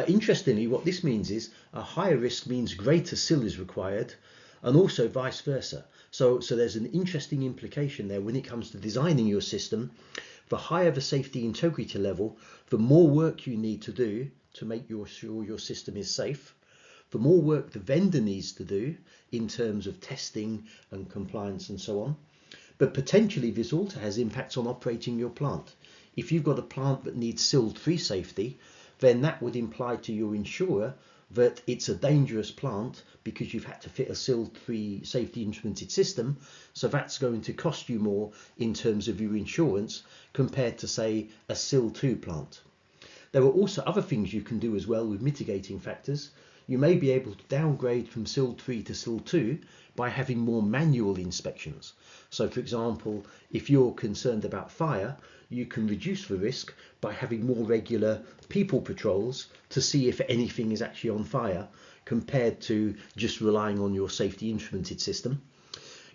Interestingly, what this means is a higher risk means greater SIL is required, and also vice versa. So there's an interesting implication there when it comes to designing your system. The higher the safety integrity level, the more work you need to do to make sure your system is safe, the more work the vendor needs to do in terms of testing and compliance and so on. But potentially this also has impacts on operating your plant. If you've got a plant that needs SIL 3 safety, then that would imply to your insurer that it's a dangerous plant because you've had to fit a SIL 3 safety instrumented system. So that's going to cost you more in terms of your insurance compared to, say, a SIL 2 plant. There are also other things you can do as well with mitigating factors. You may be able to downgrade from SIL 3 to SIL 2 by having more manual inspections. So for example, if you're concerned about fire, you can reduce the risk by having more regular people patrols to see if anything is actually on fire compared to just relying on your safety instrumented system.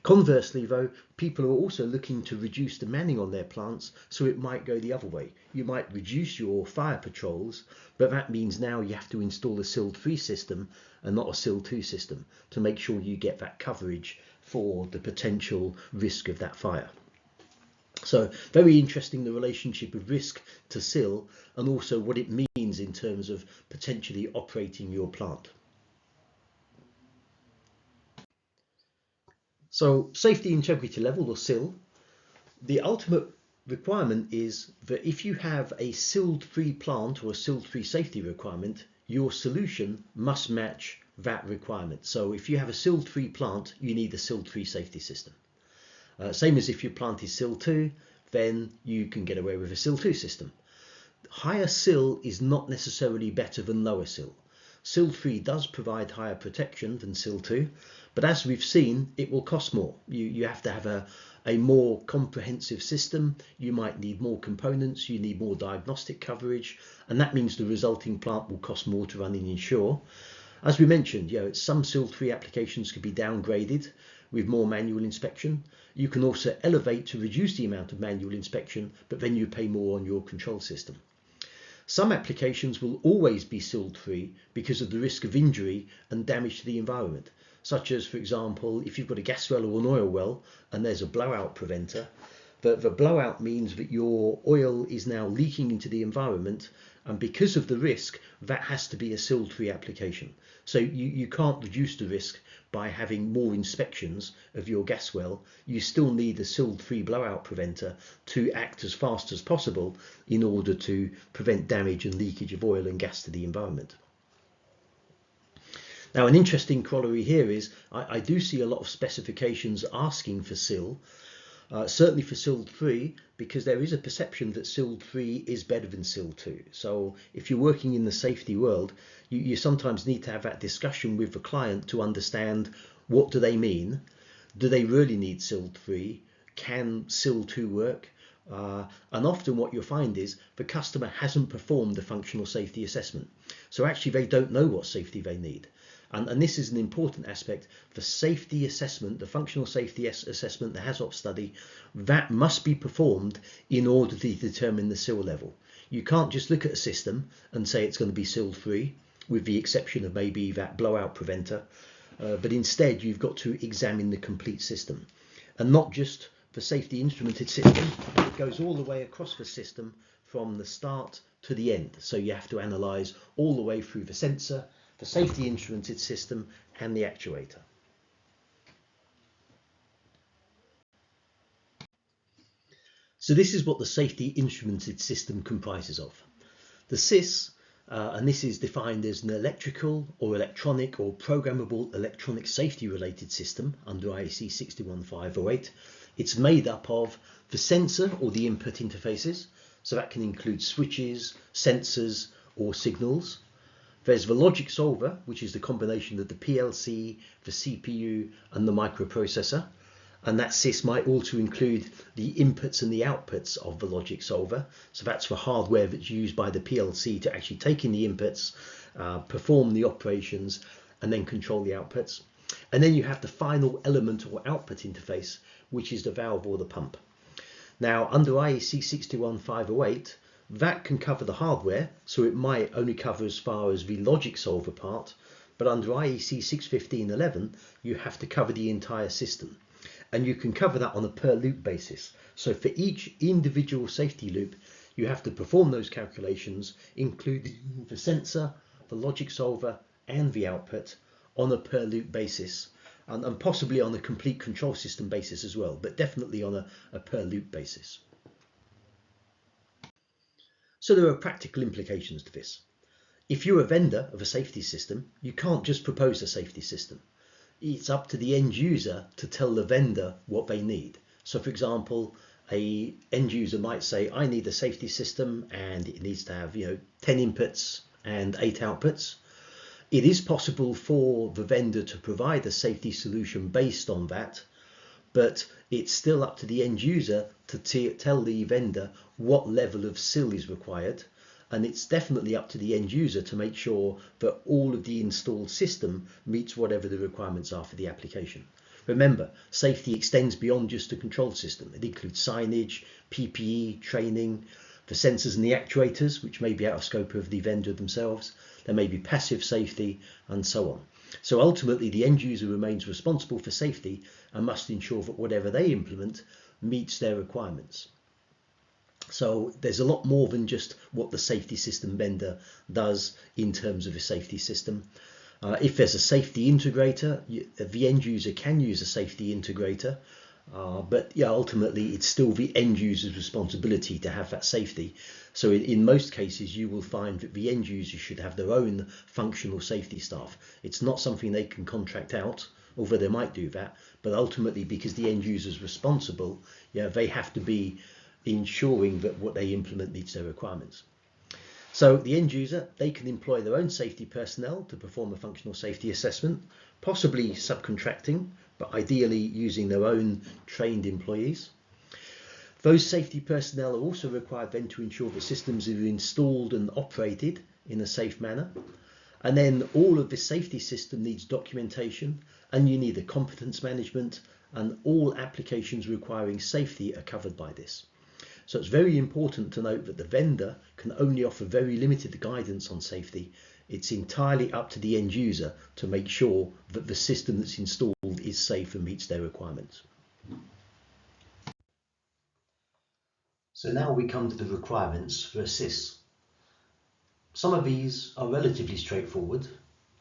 Conversely though, people are also looking to reduce the manning on their plants, so it might go the other way. You might reduce your fire patrols, but that means now you have to install a SIL 3 system and not a SIL 2 system to make sure you get that coverage for the potential risk of that fire. So very interesting, the relationship of risk to SIL and also what it means in terms of potentially operating your plant. So safety integrity level, or SIL, the ultimate requirement is that if you have a SIL 3 plant or a SIL 3 safety requirement, your solution must match that requirement. So if you have a SIL 3 plant, you need a SIL 3 safety system. Same as if your plant is SIL 2, then you can get away with a SIL 2 system. Higher SIL is not necessarily better than lower SIL. SIL 3 does provide higher protection than SIL 2, but as we've seen, it will cost more. You have to have a more comprehensive system. You might need more components, you need more diagnostic coverage, and that means the resulting plant will cost more to run and insure. As we mentioned, some SIL 3 applications could be downgraded with more manual inspection. You can also elevate to reduce the amount of manual inspection, but then you pay more on your control system. Some applications will always be SIL 3 because of the risk of injury and damage to the environment, such as, for example, if you've got a gas well or an oil well and there's a blowout preventer, the blowout means that your oil is now leaking into the environment, and because of the risk, that has to be a SIL 3 application. So you can't reduce the risk by having more inspections of your gas well. You still need a SIL 3 blowout preventer to act as fast as possible in order to prevent damage and leakage of oil and gas to the environment. Now, an interesting corollary here is I do see a lot of specifications asking for SIL, certainly for SIL 3, because there is a perception that SIL 3 is better than SIL 2. So if you're working in the safety world, you sometimes need to have that discussion with the client to understand what do they mean. Do they really need SIL 3? Can SIL 2 work? And often what you'll find is the customer hasn't performed the functional safety assessment. So actually they don't know what safety they need. And this is an important aspect. The safety assessment, the functional safety assessment, the HAZOP study, that must be performed in order to determine the SIL level. You can't just look at a system and say it's going to be SIL 3, with the exception of maybe that blowout preventer. But instead, you've got to examine the complete system, and not just the safety instrumented system. It goes all the way across the system from the start to the end. So you have to analyze all the way through the sensor, the safety instrumented system, and the actuator. So this is what the safety instrumented system comprises of. The SIS, and this is defined as an electrical or electronic or programmable electronic safety related system under IEC 61508. It's made up of the sensor or the input interfaces, so that can include switches, sensors or signals, There's the logic solver, which is the combination of the PLC, the CPU, and the microprocessor. And that sys might also include the inputs and the outputs of the logic solver. So that's the hardware that's used by the PLC to actually take in the inputs, perform the operations, and then control the outputs. And then you have the final element or output interface, which is the valve or the pump. Now, under IEC 61508, that can cover the hardware, so it might only cover as far as the logic solver part, but under IEC 61511, you have to cover the entire system. And you can cover that on a per loop basis. So for each individual safety loop, you have to perform those calculations, including the sensor, the logic solver, and the output on a per loop basis, and possibly on a complete control system basis as well, but definitely on a per loop basis. So there are practical implications to this. If you're a vendor of a safety system, you can't just propose a safety system. It's up to the end user to tell the vendor what they need. So for example, a end user might say, I need a safety system and it needs to have 10 inputs and 8 outputs. It is possible for the vendor to provide a safety solution based on that, but it's still up to the end user to tell the vendor what level of SIL is required. And it's definitely up to the end user to make sure that all of the installed system meets whatever the requirements are for the application. Remember, safety extends beyond just the control system. It includes signage, PPE, training, the sensors and the actuators, which may be out of scope of the vendor themselves. There may be passive safety and so on. So ultimately, the end user remains responsible for safety and must ensure that whatever they implement meets their requirements. So there's a lot more than just what the safety system vendor does in terms of a safety system. If there's a safety integrator, the end user can use a safety integrator, but ultimately it's still the end user's responsibility to have that safety. So in most cases, you will find that the end user should have their own functional safety staff. It's not something they can contract out, although they might do that, but ultimately because the end user is responsible, they have to be ensuring that what they implement meets their requirements. So the end user, they can employ their own safety personnel to perform a functional safety assessment, possibly subcontracting, but ideally using their own trained employees. Those safety personnel are also required then to ensure that systems are installed and operated in a safe manner. And then all of this safety system needs documentation, and you need a competence management, and all applications requiring safety are covered by this. So it's very important to note that the vendor can only offer very limited guidance on safety. It's entirely up to the end user to make sure that the system that's installed is safe and meets their requirements. So now we come to the requirements for a SIS. Some of these are relatively straightforward,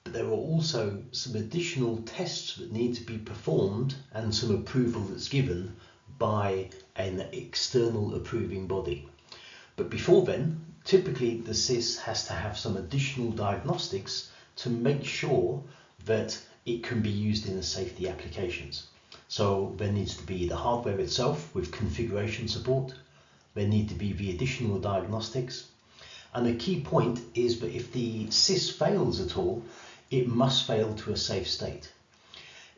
but there are also some additional tests that need to be performed and some approval that's given by an external approving body. But before then, typically the SIS has to have some additional diagnostics to make sure that it can be used in the safety applications. So there needs to be the hardware itself with configuration support. There need to be the additional diagnostics. And a key point is that if the SIS fails at all, it must fail to a safe state.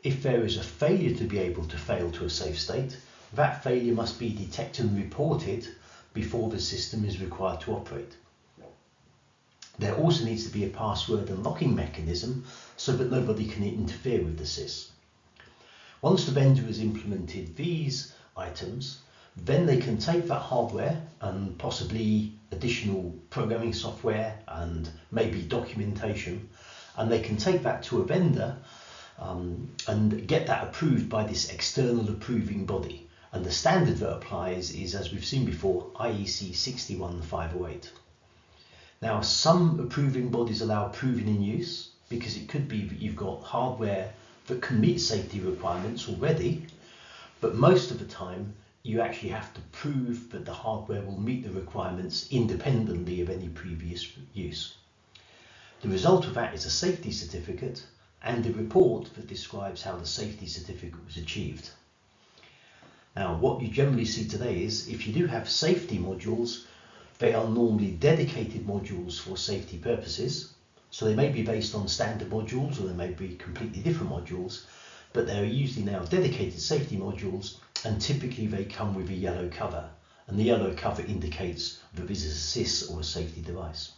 If there is a failure to be able to fail to a safe state, that failure must be detected and reported before the system is required to operate. There also needs to be a password and locking mechanism so that nobody can interfere with the SIS. Once the vendor has implemented these items, then they can take that hardware and possibly additional programming software and maybe documentation, and they can take that to a vendor and get that approved by this external approving body. And the standard that applies is, as we've seen before, IEC 61508. Now, some approving bodies allow proving in use because it could be that you've got hardware that can meet safety requirements already, but most of the time you actually have to prove that the hardware will meet the requirements independently of any previous use. The result of that is a safety certificate and a report that describes how the safety certificate was achieved. Now, what you generally see today is if you do have safety modules, they are normally dedicated modules for safety purposes, So they may be based on standard modules, or they may be completely different modules, but they are usually now dedicated safety modules, and typically they come with a yellow cover, and the yellow cover indicates that this is a SIS or a safety device.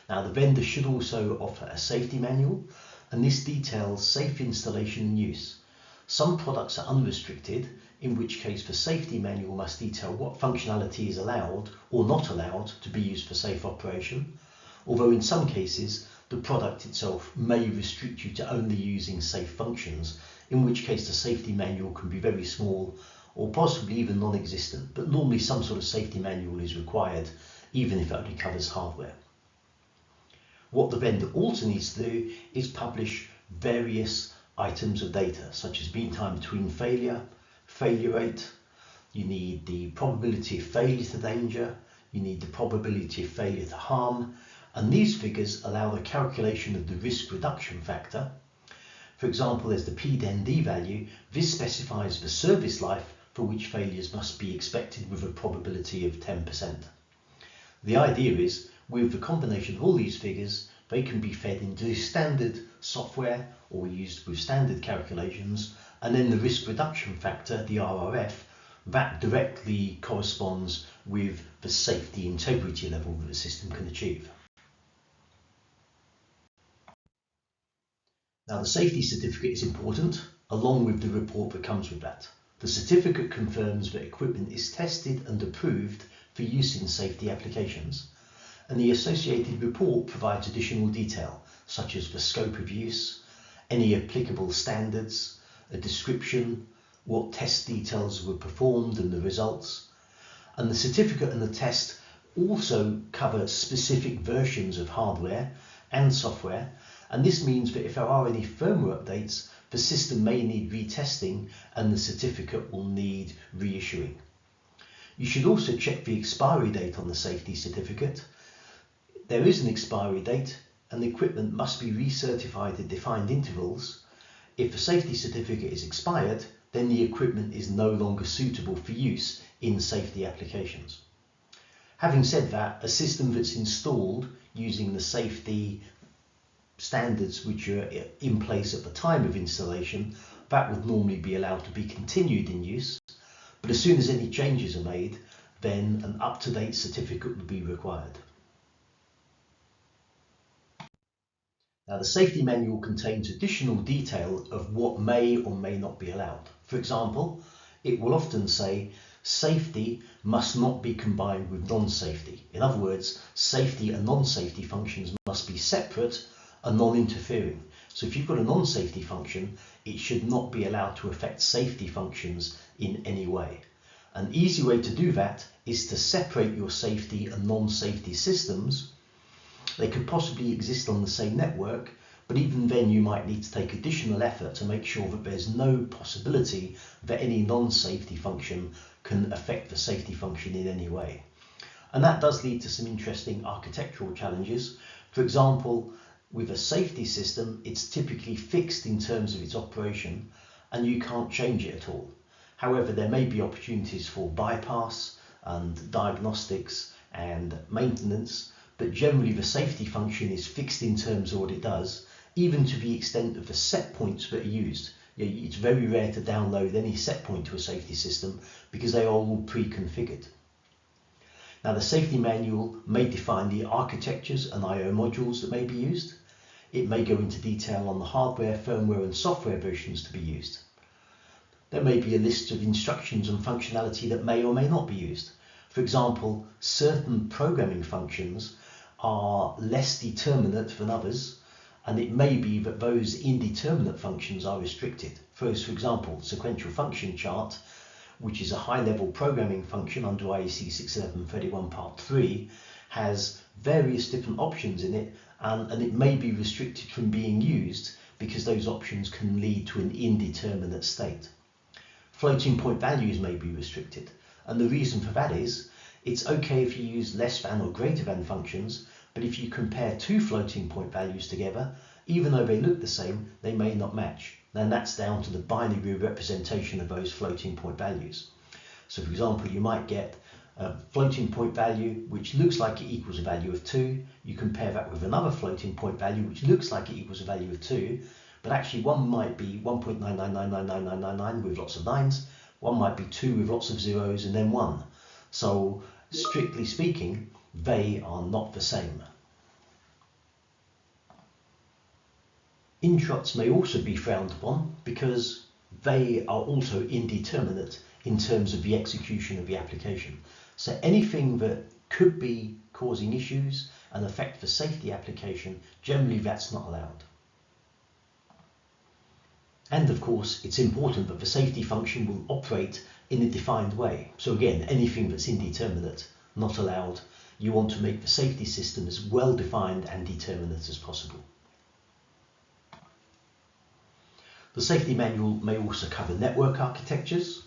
Now the vendor should also offer a safety manual, and this details safe installation and use. Some products are unrestricted, in which case the safety manual must detail what functionality is allowed or not allowed to be used for safe operation, although in some cases the product itself may restrict you to only using safe functions, in which case the safety manual can be very small or possibly even non-existent, but normally some sort of safety manual is required, even if it only covers hardware. What the vendor also needs to do is publish various items of data, such as mean time between failure, failure rate, you need the probability of failure to danger, you need the probability of failure to harm, and these figures allow the calculation of the risk reduction factor. For example, there's the PDND value. This specifies the service life for which failures must be expected with a probability of 10%. The idea is, with the combination of all these figures, they can be fed into standard software or used with standard calculations, and then the risk reduction factor, the RRF, that directly corresponds with the safety integrity level that the system can achieve. Now the safety certificate is important, along with the report that comes with that. The certificate confirms that equipment is tested and approved for use in safety applications, and the associated report provides additional detail, such as the scope of use, any applicable standards, a description, what test details were performed and the results. And the certificate and the test also cover specific versions of hardware and software, and this means that if there are any firmware updates, the system may need retesting and the certificate will need reissuing. You should also check the expiry date on the safety certificate. There is an expiry date, and the equipment must be recertified at defined intervals. If the safety certificate is expired, then the equipment is no longer suitable for use in safety applications. Having said that, a system that's installed using the safety standards which are in place at the time of installation, that would normally be allowed to be continued in use, but as soon as any changes are made, then an up-to-date certificate would be required. Now the safety manual contains additional detail of what may or may not be allowed. For example, it will often say safety must not be combined with non-safety. In other words, safety and non-safety functions must be separate and non-interfering. So if you've got a non-safety function, it should not be allowed to affect safety functions in any way. An easy way to do that is to separate your safety and non-safety systems. They could possibly exist on the same network, but even then you might need to take additional effort to make sure that there's no possibility that any non-safety function can affect the safety function in any way. And that does lead to some interesting architectural challenges. For example, with a safety system, it's typically fixed in terms of its operation and you can't change it at all. However, there may be opportunities for bypass and diagnostics and maintenance, but generally the safety function is fixed in terms of what it does, even to the extent of the set points that are used. It's very rare to download any set point to a safety system because they are all pre-configured. Now the safety manual may define the architectures and I/O modules that may be used. It may go into detail on the hardware, firmware and software versions to be used. There may be a list of instructions and functionality that may or may not be used. For example, certain programming functions are less determinate than others, and it may be that those indeterminate functions are restricted. For example, sequential function chart, which is a high-level programming function under IEC 61131 Part 3, has various different options in it, and it may be restricted from being used because those options can lead to an indeterminate state. Floating point values may be restricted, and the reason for that is it's okay if you use less than or greater than functions, but if you compare two floating point values together, even though they look the same, they may not match. And that's down to the binary representation of those floating point values. So for example, you might get a floating point value which looks like it equals a value of 2. You compare that with another floating point value which looks like it equals a value of 2, but actually one might be 1.9999999 with lots of 9s, one might be 2 with lots of zeros, and then 1. So strictly speaking, they are not the same. Introts may also be frowned upon because they are also indeterminate in terms of the execution of the application. So anything that could be causing issues and affect the safety application, generally that's not allowed. And of course, it's important that the safety function will operate in a defined way. So again, anything that's indeterminate, not allowed. You want to make the safety system as well defined and determinate as possible. The safety manual may also cover network architectures,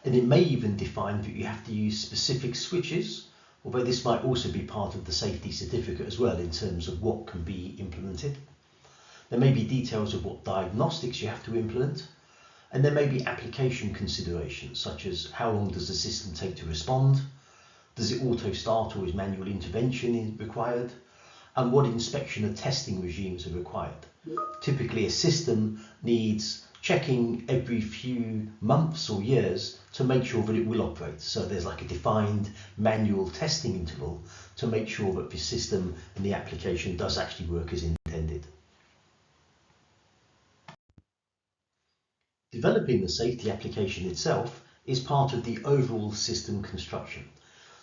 and it may even define that you have to use specific switches, although this might also be part of the safety certificate as well in terms of what can be implemented. There may be details of what diagnostics you have to implement, and there may be application considerations such as how long does the system take to respond, does it auto start or is manual intervention required, and what inspection and testing regimes are required. Typically a system needs checking every few months or years to make sure that it will operate. So there's like a defined manual testing interval to make sure that the system and the application does actually work as intended. Developing the safety application itself is part of the overall system construction.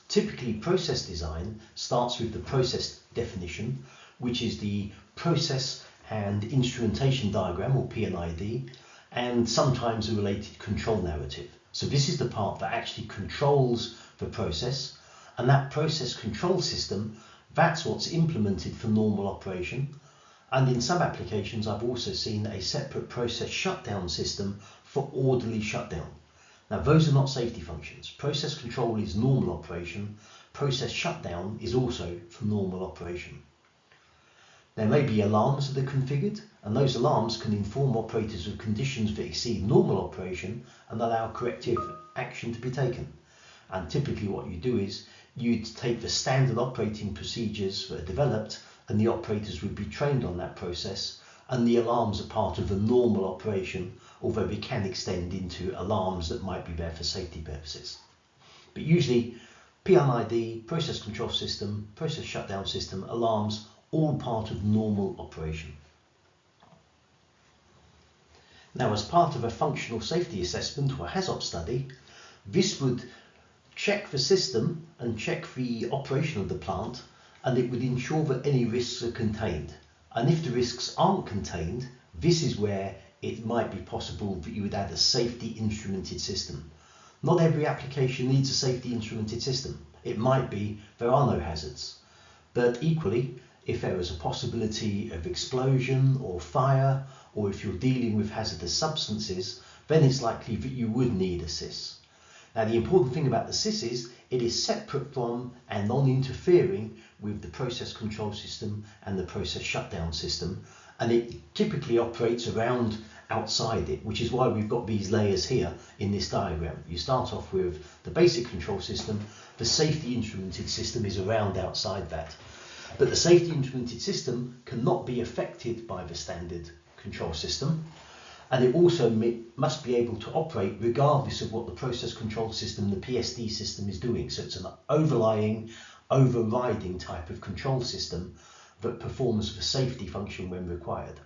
Typically, process design starts with the process definition, which is the process and instrumentation diagram, or P&ID, and sometimes a related control narrative. So this is the part that actually controls the process, and that process control system, that's what's implemented for normal operation. And in some applications, I've also seen a separate process shutdown system for orderly shutdown. Now, those are not safety functions. Process control is normal operation. Process shutdown is also for normal operation. There may be alarms that are configured, and those alarms can inform operators of conditions that exceed normal operation and allow corrective action to be taken. And typically what you do is you'd take the standard operating procedures that are developed, and the operators would be trained on that process, and the alarms are part of the normal operation, although they can extend into alarms that might be there for safety purposes. But usually P&ID, process control system, process shutdown system, alarms, all part of normal operation. Now, as part of a functional safety assessment or HAZOP study, this would check the system and check the operation of the plant, and it would ensure that any risks are contained. And if the risks aren't contained, this is where it might be possible that you would add a safety instrumented system. Not every application needs a safety instrumented system. It might be there are no hazards, but equally, if there is a possibility of explosion or fire, or if you're dealing with hazardous substances, then it's likely that you would need a SIS. Now, the important thing about the SIS is it is separate from and non-interfering with the process control system and the process shutdown system, and it typically operates around outside it, which is why we've got these layers here in this diagram. You start off with the basic control system, the safety instrumented system is around outside that. But the safety instrumented system cannot be affected by the standard control system, and it also must be able to operate regardless of what the process control system, the PSD system, is doing. So it's an overriding type of control system that performs the safety function when required.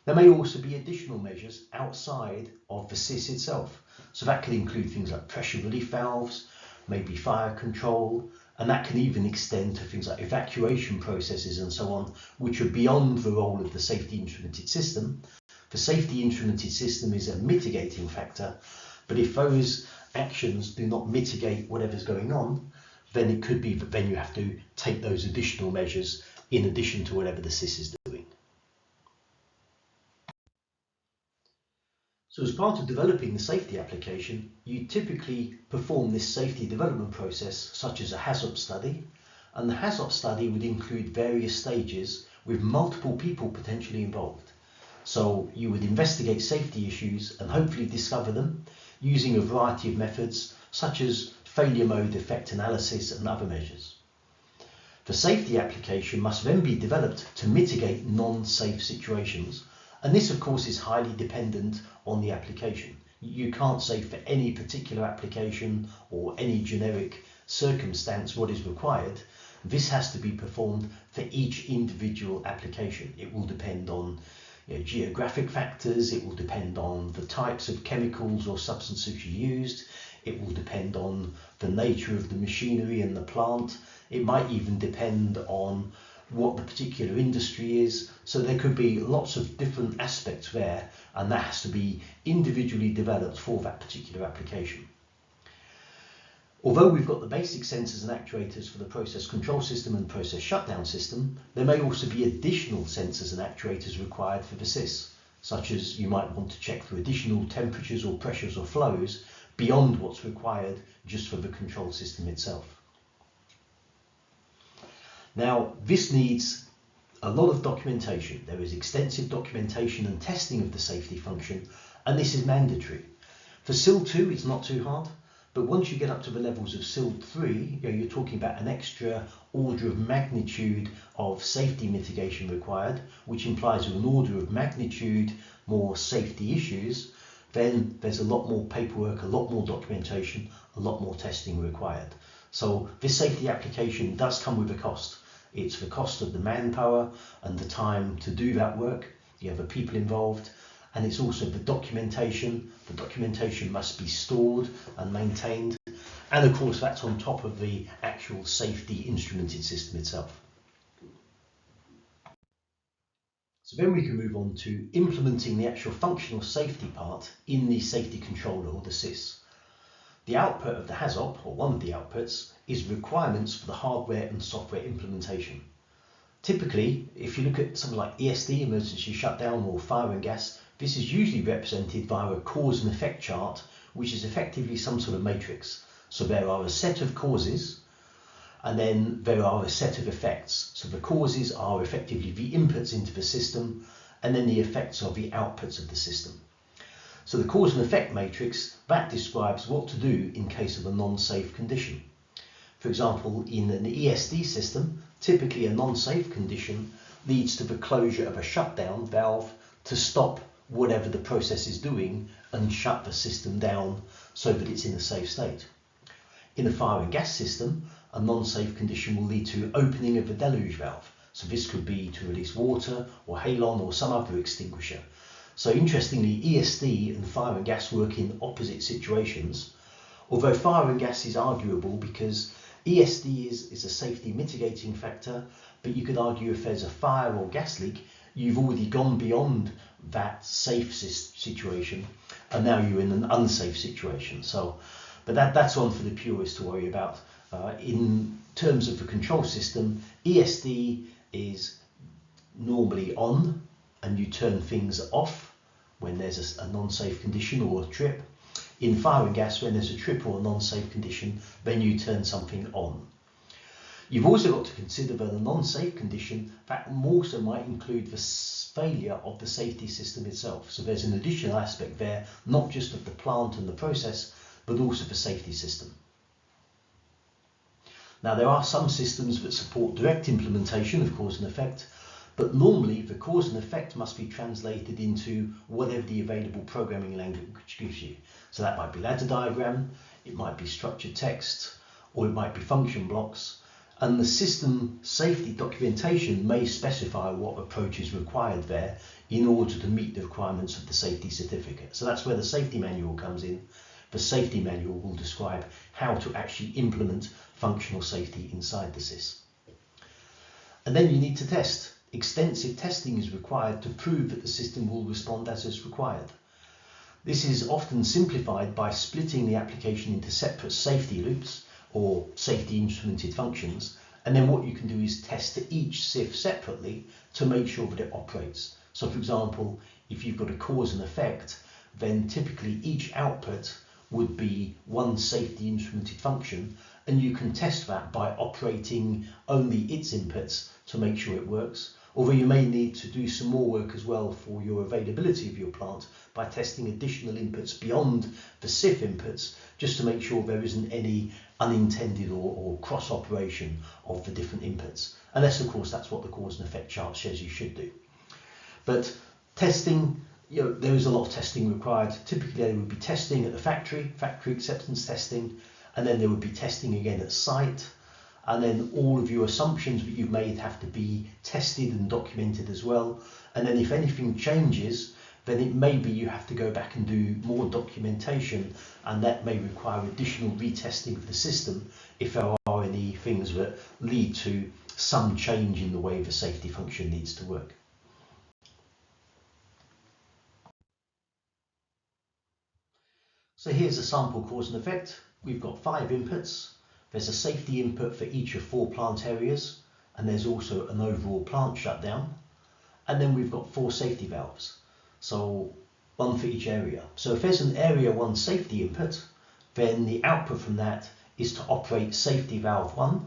There may also be additional measures outside of the SIS itself. So that can include things like pressure relief valves, maybe fire control, and that can even extend to things like evacuation processes and so on, which are beyond the role of the safety instrumented system. The safety instrumented system is a mitigating factor, but if those actions do not mitigate whatever's going on, then it could be that then you have to take those additional measures in addition to whatever the SIS is doing. So as part of developing the safety application, you typically perform this safety development process, such as a HAZOP study, and the HAZOP study would include various stages with multiple people potentially involved. So you would investigate safety issues and hopefully discover them using a variety of methods, such as failure mode effect analysis and other measures. The safety application must then be developed to mitigate non-safe situations, and this of course is highly dependent on the application. You can't say for any particular application or any generic circumstance what is required. This has to be performed for each individual application. It will depend on geographic factors, it will depend on the types of chemicals or substances you used, it will depend on the nature of the machinery and the plant, it might even depend on what the particular industry is. So there could be lots of different aspects there, and that has to be individually developed for that particular application. Although we've got the basic sensors and actuators for the process control system and process shutdown system, there may also be additional sensors and actuators required for the SIS, such as you might want to check for additional temperatures or pressures or flows beyond what's required just for the control system itself. Now, this needs a lot of documentation. There is extensive documentation and testing of the safety function, and this is mandatory. For SIL 2, it's not too hard. But once you get up to the levels of SIL 3, you're talking about an extra order of magnitude of safety mitigation required, which implies an order of magnitude more safety issues. Then there's a lot more paperwork, a lot more documentation, a lot more testing required. So this safety application does come with a cost. It's the cost of the manpower and the time to do that work. You have the people involved. And it's also the documentation. The documentation must be stored and maintained. And of course, that's on top of the actual safety instrumented system itself. So then we can move on to implementing the actual functional safety part in the safety controller, or the SIS. The output of the HAZOP, or one of the outputs, is requirements for the hardware and software implementation. Typically, if you look at something like ESD, emergency shutdown, or fire and gas, this is usually represented via a cause and effect chart, which is effectively some sort of matrix. So there are a set of causes, and then there are a set of effects. So the causes are effectively the inputs into the system, and then the effects are the outputs of the system. So the cause and effect matrix, that describes what to do in case of a non-safe condition. For example, in an ESD system, typically a non-safe condition leads to the closure of a shutdown valve to stop whatever the process is doing and shut the system down so that it's in a safe state. In a fire and gas system, a non-safe condition will lead to opening of a deluge valve. So this could be to release water or halon or some other extinguisher. So interestingly, ESD and fire and gas work in opposite situations, although fire and gas is arguable because ESD is a safety mitigating factor, but you could argue if there's a fire or gas leak, you've already gone beyond that safe situation and now you're in an unsafe situation. So, but that's one for the purists to worry about. In terms of the control system, ESD is normally on and you turn things off when there's a non-safe condition or a trip. In fire and gas, when there's a trip or a non-safe condition, then you turn something on. You've also got to consider that a non-safe condition, that also might include the failure of the safety system itself. So there's an additional aspect there, not just of the plant and the process, but also the safety system. Now there are some systems that support direct implementation of cause and effect, but normally the cause and effect must be translated into whatever the available programming language gives you. So that might be ladder diagram, it might be structured text, or it might be function blocks. And the system safety documentation may specify what approach is required there in order to meet the requirements of the safety certificate. So that's where the safety manual comes in. The safety manual will describe how to actually implement functional safety inside the SIS. And then you need to test. Extensive testing is required to prove that the system will respond as is required. This is often simplified by splitting the application into separate safety loops or safety instrumented functions, and then what you can do is test each SIF separately to make sure that it operates. So for example, if you've got a cause and effect, then typically each output would be one safety instrumented function, and you can test that by operating only its inputs to make sure it works, although you may need to do some more work as well for your availability of your plant by testing additional inputs beyond the CIF inputs, just to make sure there isn't any unintended or cross operation of the different inputs, unless of course that's what the cause and effect chart says you should do. But testing, there is a lot of testing required. Typically there would be testing at the factory acceptance testing, and then there would be testing again at site, and then all of your assumptions that you've made have to be tested and documented as well. And then if anything changes, then it may be you have to go back and do more documentation, and that may require additional retesting of the system if there are any things that lead to some change in the way the safety function needs to work. So here's a sample cause and effect. We've got 5 inputs. There's a safety input for each of 4 plant areas, and there's also an overall plant shutdown. And then we've got 4 safety valves, so 1 for each area. So if there's an area 1 safety input, then the output from that is to operate safety valve 1.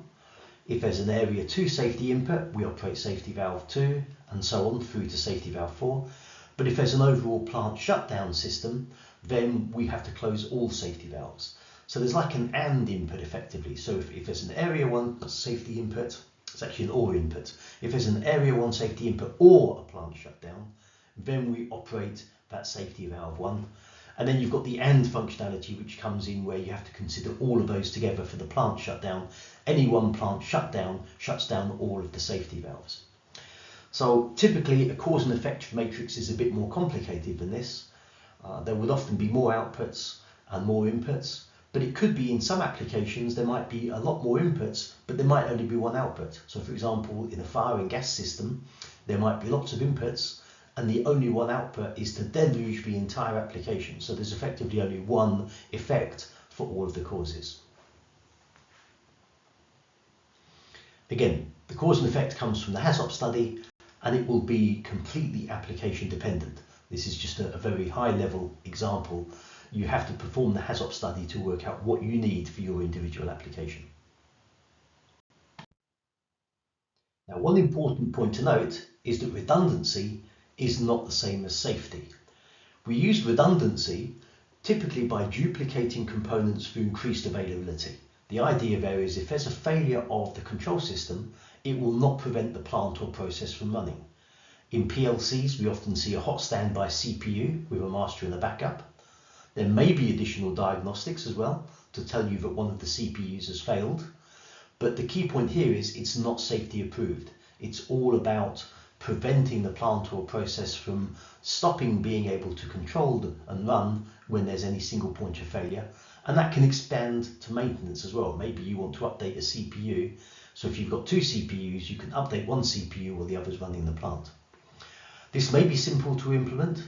If there's an area 2 safety input, we operate safety valve 2, and so on through to safety valve 4. But if there's an overall plant shutdown system, then we have to close all safety valves. So there's like an AND input effectively. So if there's an area 1 safety input, it's actually an OR input. If there's an area 1 safety input or a plant shutdown, then we operate that safety valve 1. And then you've got the AND functionality, which comes in where you have to consider all of those together for the plant shutdown. Any one plant shutdown shuts down all of the safety valves. So typically a cause and effect matrix is a bit more complicated than this. There would often be more outputs and more inputs, but it could be in some applications there might be a lot more inputs, but there might only be one output. So for example, in a fire and gas system, there might be lots of inputs, and the only one output is to deluge the entire application. So there's effectively only one effect for all of the causes. Again, the cause and effect comes from the HAZOP study, and it will be completely application dependent. This is just a very high level example. You have to perform the HAZOP study to work out what you need for your individual application. Now, one important point to note is that redundancy is not the same as safety. We use redundancy typically by duplicating components for increased availability. The idea there is if there's a failure of the control system, it will not prevent the plant or process from running. In PLCs, we often see a hot standby CPU with a master and a backup. There may be additional diagnostics as well to tell you that one of the CPUs has failed. But the key point here is it's not safety approved. It's all about preventing the plant or process from stopping being able to control and run when there's any single point of failure. And that can expand to maintenance as well. Maybe you want to update a CPU. So if you've got 2 CPUs, you can update one CPU while the other's running the plant. This may be simple to implement,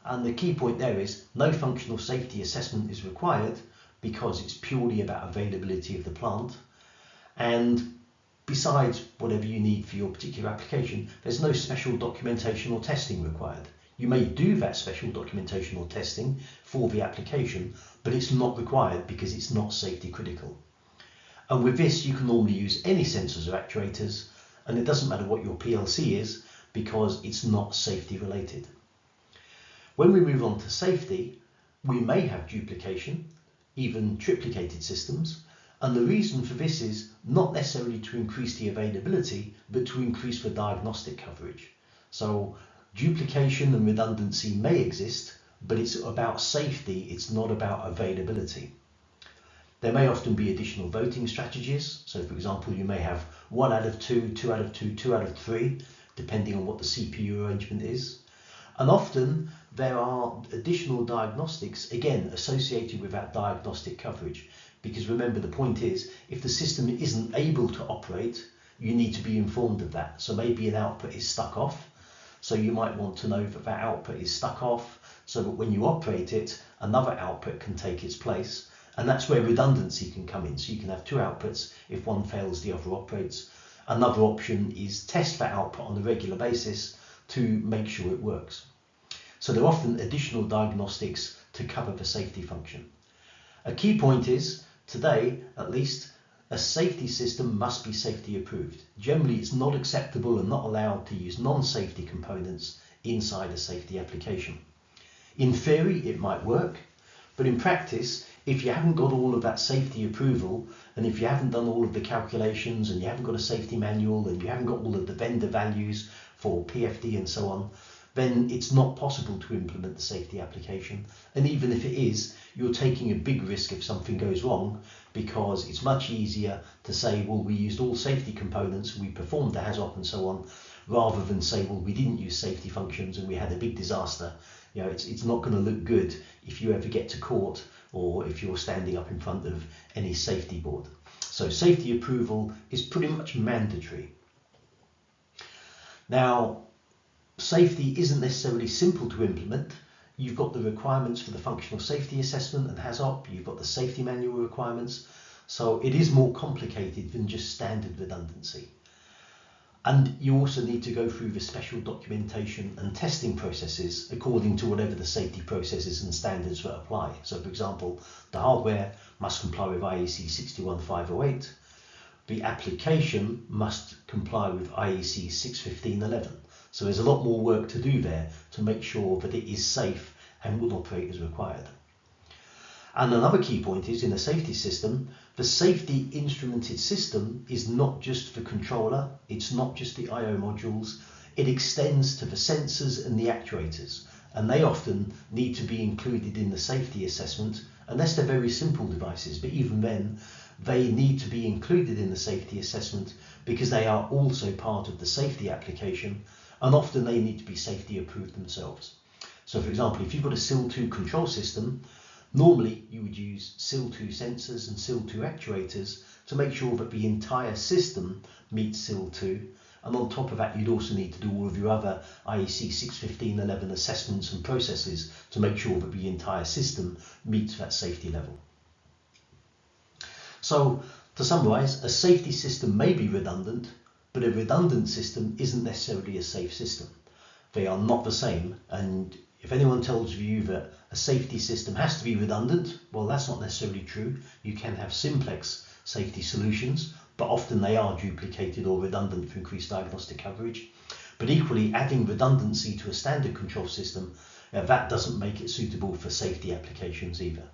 and the key point there is no functional safety assessment is required because it's purely about availability of the plant. And besides whatever you need for your particular application, there's no special documentation or testing required. You may do that special documentation or testing for the application, but it's not required because it's not safety critical. And with this, you can normally use any sensors or actuators, and it doesn't matter what your PLC is because it's not safety related. When we move on to safety, we may have duplication, even triplicated systems, and the reason for this is not necessarily to increase the availability, but to increase the diagnostic coverage. So duplication and redundancy may exist, but it's about safety, it's not about availability. There may often be additional voting strategies. So for example, you may have 1 out of 2, 2 out of 2, 2 out of 3, depending on what the CPU arrangement is. And often there are additional diagnostics, again, associated with that diagnostic coverage. Because remember, the point is, if the system isn't able to operate, you need to be informed of that. So maybe an output is stuck off. So you might want to know that that output is stuck off, so that when you operate it, another output can take its place. And that's where redundancy can come in. So you can have 2 outputs. If one fails, the other operates. Another option is test that output on a regular basis to make sure it works. So there are often additional diagnostics to cover the safety function. A key point is, today at least, a safety system must be safety approved. Generally, it's not acceptable and not allowed to use non-safety components inside a safety application. In theory, it might work, but in practice, if you haven't got all of that safety approval, and if you haven't done all of the calculations, and you haven't got a safety manual, and you haven't got all of the vendor values for PFD and so on, then it's not possible to implement the safety application. And even if it is, you're taking a big risk if something goes wrong, because it's much easier to say, well, we used all safety components, we performed the HAZOP and so on, rather than say, well, we didn't use safety functions and we had a big disaster. You know, it's not going to look good if you ever get to court or if you're standing up in front of any safety board. So safety approval is pretty much mandatory. Now, safety isn't necessarily simple to implement. You've got the requirements for the functional safety assessment and HAZOP, you've got the safety manual requirements, so it is more complicated than just standard redundancy. And you also need to go through the special documentation and testing processes according to whatever the safety processes and standards that apply. So for example, the hardware must comply with IEC 61508, the application must comply with IEC 61511. So there's a lot more work to do there to make sure that it is safe and will operate as required. And another key point is, in a safety system, the safety instrumented system is not just the controller, it's not just the I/O modules, it extends to the sensors and the actuators, and they often need to be included in the safety assessment, unless they're very simple devices, but even then they need to be included in the safety assessment because they are also part of the safety application, and often they need to be safety approved themselves. So for example, if you've got a SIL2 control system, normally you would use SIL2 sensors and SIL2 actuators to make sure that the entire system meets SIL2, and on top of that you'd also need to do all of your other IEC 61511 assessments and processes to make sure that the entire system meets that safety level. So to summarise, a safety system may be redundant, but a redundant system isn't necessarily a safe system. They are not the same, and if anyone tells you that a safety system has to be redundant, well, that's not necessarily true. You can have simplex safety solutions, but often they are duplicated or redundant for increased diagnostic coverage. But equally, adding redundancy to a standard control system, that doesn't make it suitable for safety applications either.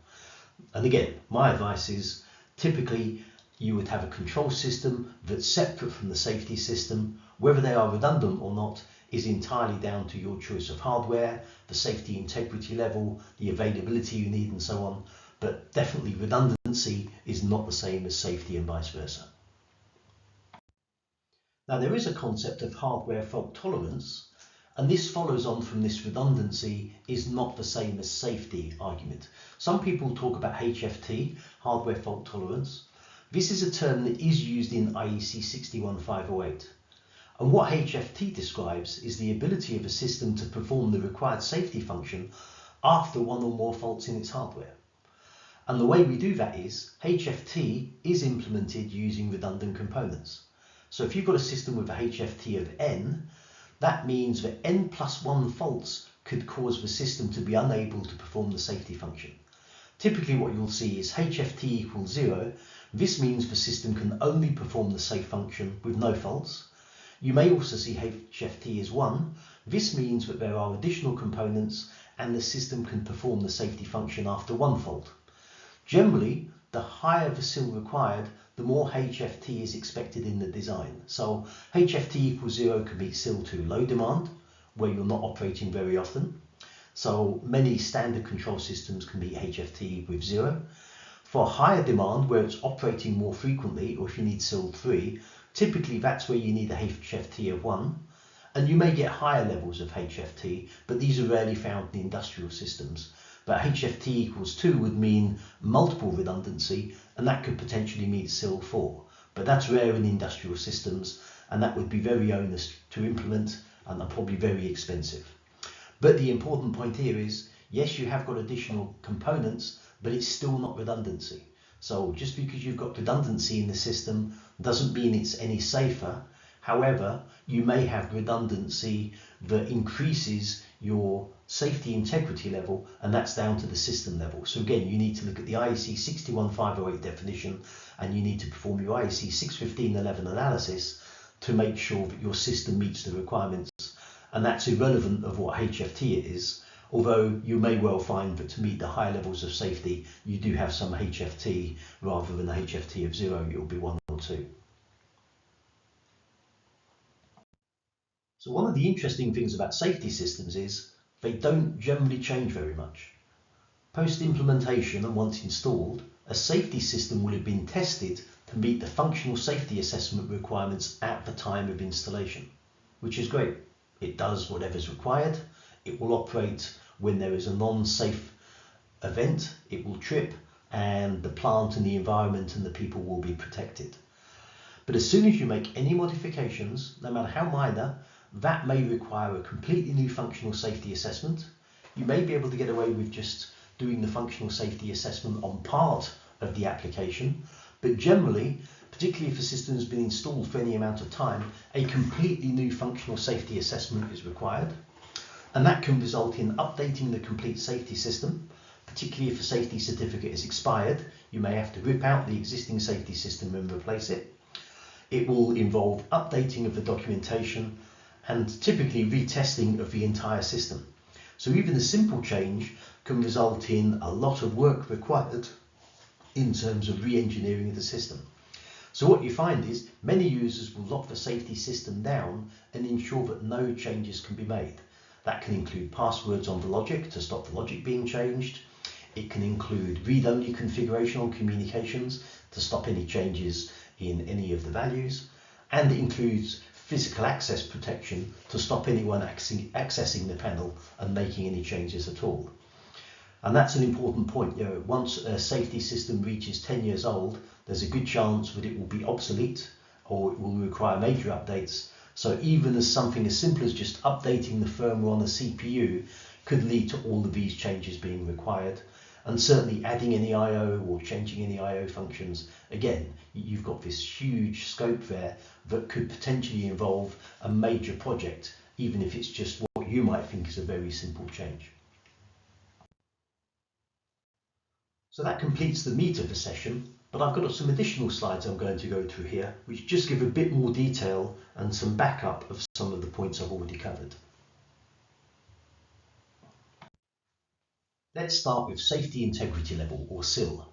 And again, my advice is typically you would have a control system that's separate from the safety system. Whether they are redundant or not is entirely down to your choice of hardware, the safety integrity level, the availability you need and so on. But definitely redundancy is not the same as safety and vice versa. Now there is a concept of hardware fault tolerance, and this follows on from this redundancy is not the same as safety argument. Some people talk about HFT, hardware fault tolerance. This is a term that is used in IEC 61508. And what HFT describes is the ability of a system to perform the required safety function after one or more faults in its hardware. And the way we do that is HFT is implemented using redundant components. So if you've got a system with a HFT of n, that means that n plus 1 faults could cause the system to be unable to perform the safety function. Typically what you'll see is HFT equals 0. This means the system can only perform the safe function with no faults. You may also see HFT as 1. This means that there are additional components and the system can perform the safety function after 1 fault. Generally, the higher the SIL required, the more HFT is expected in the design. So HFT equals 0 can be SIL2 low demand, where you're not operating very often. So many standard control systems can be HFT with 0. For higher demand, where it's operating more frequently, or if you need SIL3, typically that's where you need a HFT of 1. And you may get higher levels of HFT, but these are rarely found in industrial systems. But HFT equals 2 would mean multiple redundancy, and that could potentially mean SIL4. But that's rare in industrial systems, and that would be very onerous to implement and probably very expensive. But the important point here is, yes, you have got additional components, but it's still not redundancy. So just because you've got redundancy in the system doesn't mean it's any safer. However, you may have redundancy that increases your safety integrity level, and that's down to the system level. So again, you need to look at the IEC 61508 definition, and you need to perform your IEC 61511 analysis to make sure that your system meets the requirements. And that's irrelevant of what HFT it is, although you may well find that to meet the high levels of safety, you do have some HFT rather than a HFT of 0, it will be 1 or 2. So one of the interesting things about safety systems is they don't generally change very much. Post-implementation and once installed, a safety system will have been tested to meet the functional safety assessment requirements at the time of installation, which is great. It does whatever's required. It will operate when there is a non-safe event. It will trip, and the plant and the environment and the people will be protected. But as soon as you make any modifications, no matter how minor, that may require a completely new functional safety assessment. You may be able to get away with just doing the functional safety assessment on part of the application, but generally, particularly if a system has been installed for any amount of time, a completely new functional safety assessment is required. And that can result in updating the complete safety system, particularly if a safety certificate is expired. You may have to rip out the existing safety system and replace it. It will involve updating of the documentation and typically retesting of the entire system. So even a simple change can result in a lot of work required in terms of re-engineering of the system. So what you find is many users will lock the safety system down and ensure that no changes can be made. That can include passwords on the logic to stop the logic being changed. It can include read-only configuration on communications to stop any changes in any of the values. And it includes physical access protection to stop anyone accessing the panel and making any changes at all. And that's an important point. Once a safety system reaches 10 years old, there's a good chance that it will be obsolete or it will require major updates. So even as something as simple as just updating the firmware on the CPU could lead to all of these changes being required. And certainly adding any I/O or changing any I/O functions, again, you've got this huge scope there that could potentially involve a major project, even if it's just what you might think is a very simple change. So that completes the meat of the session, but I've got some additional slides I'm going to go through here, which just give a bit more detail and some backup of some of the points I've already covered. Let's start with safety integrity level, or SIL.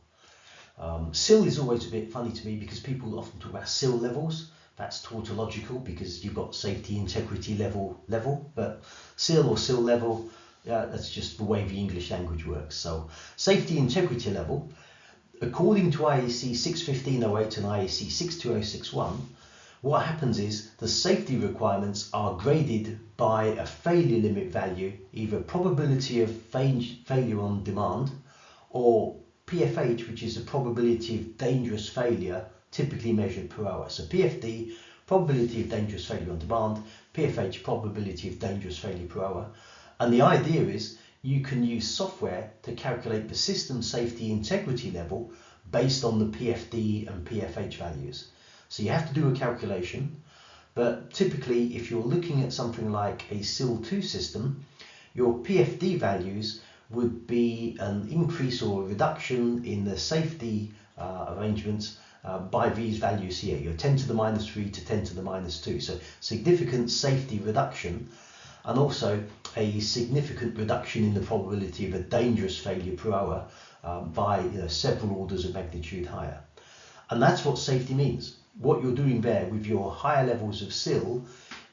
SIL is always a bit funny to me because people often talk about SIL levels. That's tautological because you've got safety integrity level, but SIL or SIL level, that's just the way the English language works. So safety integrity level, according to IEC 61508 and IEC 62061, what happens is the safety requirements are graded by a failure limit value, either probability of failure on demand or PFH, which is the probability of dangerous failure, typically measured per hour. So PFD, probability of dangerous failure on demand, PFH, probability of dangerous failure per hour. And the idea is you can use software to calculate the system safety integrity level based on the PFD and PFH values. So you have to do a calculation, but typically if you're looking at something like a SIL2 system, your PFD values would be an increase or a reduction in the safety arrangements by these values here, your 10 to the minus 3 to 10 to the minus 2. So significant safety reduction, and also a significant reduction in the probability of a dangerous failure per hour by several orders of magnitude higher. And that's what safety means. What you're doing there with your higher levels of SIL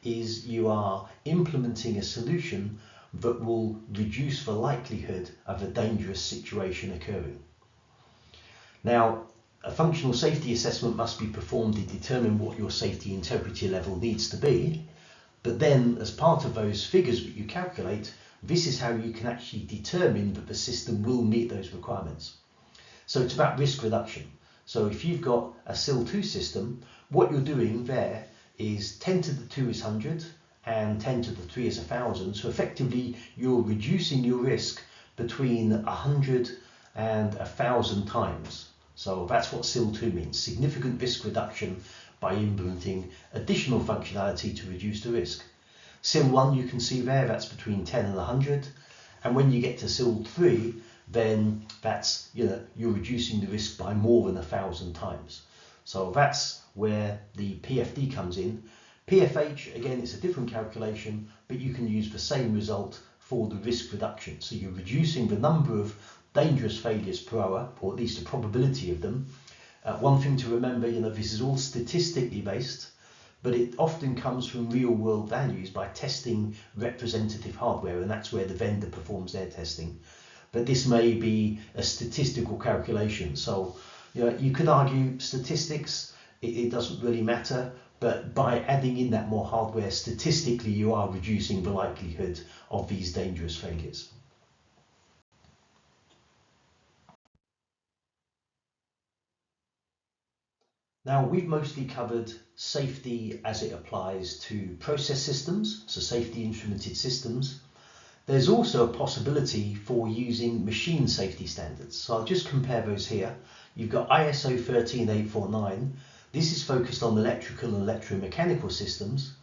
is you are implementing a solution that will reduce the likelihood of a dangerous situation occurring. Now, a functional safety assessment must be performed to determine what your safety integrity level needs to be, but then as part of those figures that you calculate, this is how you can actually determine that the system will meet those requirements. So it's about risk reduction. So if you've got a SIL2 system, what you're doing there is 10 to the 2 is 100 and 10 to the 3 is 1,000. So effectively you're reducing your risk between 100 and 1,000 times. So that's what SIL2 means, significant risk reduction by implementing additional functionality to reduce the risk. SIL 1 you can see there, that's between 10 and 100, and when you get to SIL 3, then that's, you're reducing the risk by more than 1,000 times. So that's where the PFD comes in. PFH, again, it's a different calculation, but you can use the same result for the risk reduction. So you're reducing the number of dangerous failures per hour, or at least the probability of them. One thing to remember, this is all statistically based, but it often comes from real world values by testing representative hardware, and that's where the vendor performs their testing. But this may be a statistical calculation. So you could argue statistics, it doesn't really matter, but by adding in that more hardware, statistically you are reducing the likelihood of these dangerous failures. Now, we've mostly covered safety as it applies to process systems, so safety instrumented systems. There's also a possibility for using machine safety standards. So I'll just compare those here. You've got ISO 13849. This is focused on electrical and electromechanical systems.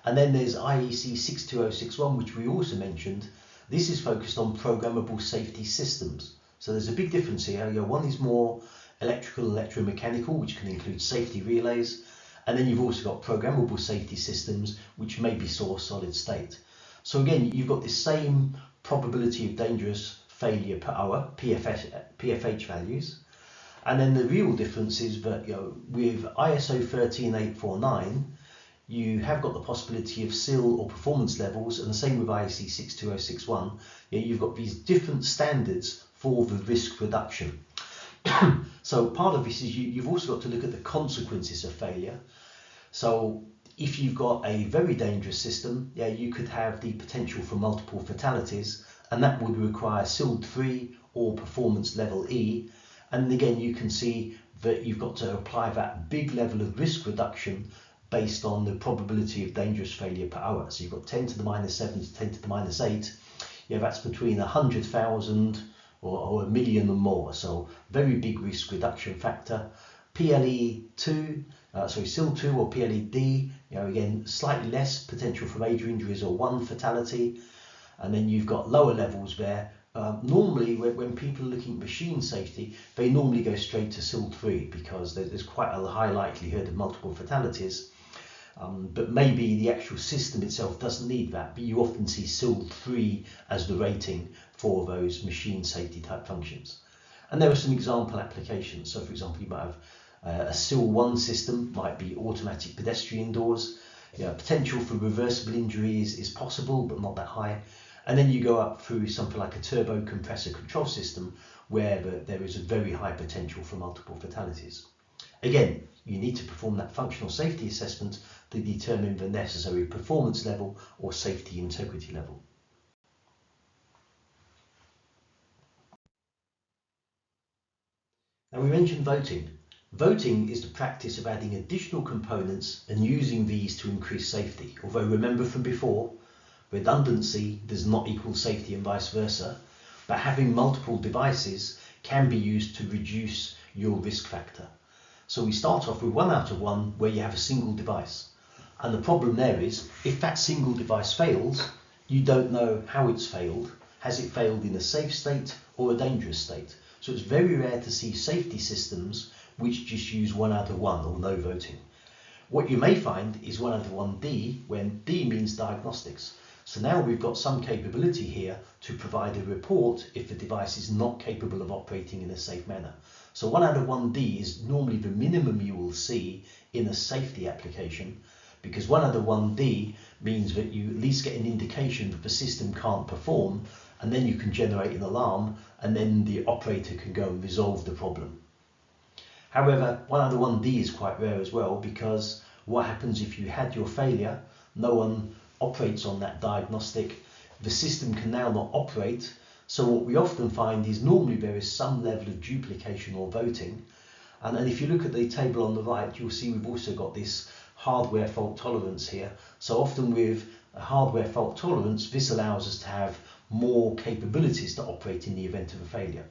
And then there's IEC 62061, which we also mentioned. This is focused on programmable safety systems. So there's a big difference here. One is more electrical and electromechanical, which can include safety relays. And then you've also got programmable safety systems, which may be source solid state. So again, you've got this same probability of dangerous failure per hour, PFH values. And then the real difference is that with ISO 13849, you have got the possibility of SIL or performance levels, and the same with IEC 62061. You've got these different standards for the risk reduction. So part of this is you've also got to look at the consequences of failure. So if you've got a very dangerous system, you could have the potential for multiple fatalities, and that would require SIL 3 or performance level E. And again, you can see that you've got to apply that big level of risk reduction based on the probability of dangerous failure per hour. So you've got 10 to the minus 7 to 10 to the minus 8. That's between 100,000 or a million or more. So very big risk reduction factor. SIL 2 or PLED, again, slightly less potential for major injuries or one fatality. And then you've got lower levels there. Normally, when people are looking at machine safety, they normally go straight to SIL 3 because there's quite a high likelihood of multiple fatalities. But maybe the actual system itself doesn't need that, but you often see SIL 3 as the rating for those machine safety type functions. And there are some example applications. So for example, you might have a SIL 1 system, might be automatic pedestrian doors. Potential for reversible injuries is possible, but not that high. And then you go up through something like a turbo compressor control system, where there is a very high potential for multiple fatalities. Again, you need to perform that functional safety assessment to determine the necessary performance level or safety integrity level. Now, we mentioned voting. Voting is the practice of adding additional components and using these to increase safety. Although remember from before, redundancy does not equal safety and vice versa, but having multiple devices can be used to reduce your risk factor. So we start off with 1 out of 1 where you have a single device. And the problem there is, if that single device fails, you don't know how it's failed. Has it failed in a safe state or a dangerous state? So it's very rare to see safety systems which just use 1 out of 1 or no voting. What you may find is 1 out of 1D, when D means diagnostics. So now we've got some capability here to provide a report if the device is not capable of operating in a safe manner. So 1 out of 1D is normally the minimum you will see in a safety application, because 1 out of 1D means that you at least get an indication that the system can't perform, and then you can generate an alarm, and then the operator can go and resolve the problem. However, 1 out of 1D is quite rare as well, because what happens if you had your failure, no one operates on that diagnostic, the system can now not operate. So what we often find is normally there is some level of duplication or voting. And if you look at the table on the right, you'll see we've also got this hardware fault tolerance here. So often with a hardware fault tolerance, this allows us to have more capabilities to operate in the event of a failure.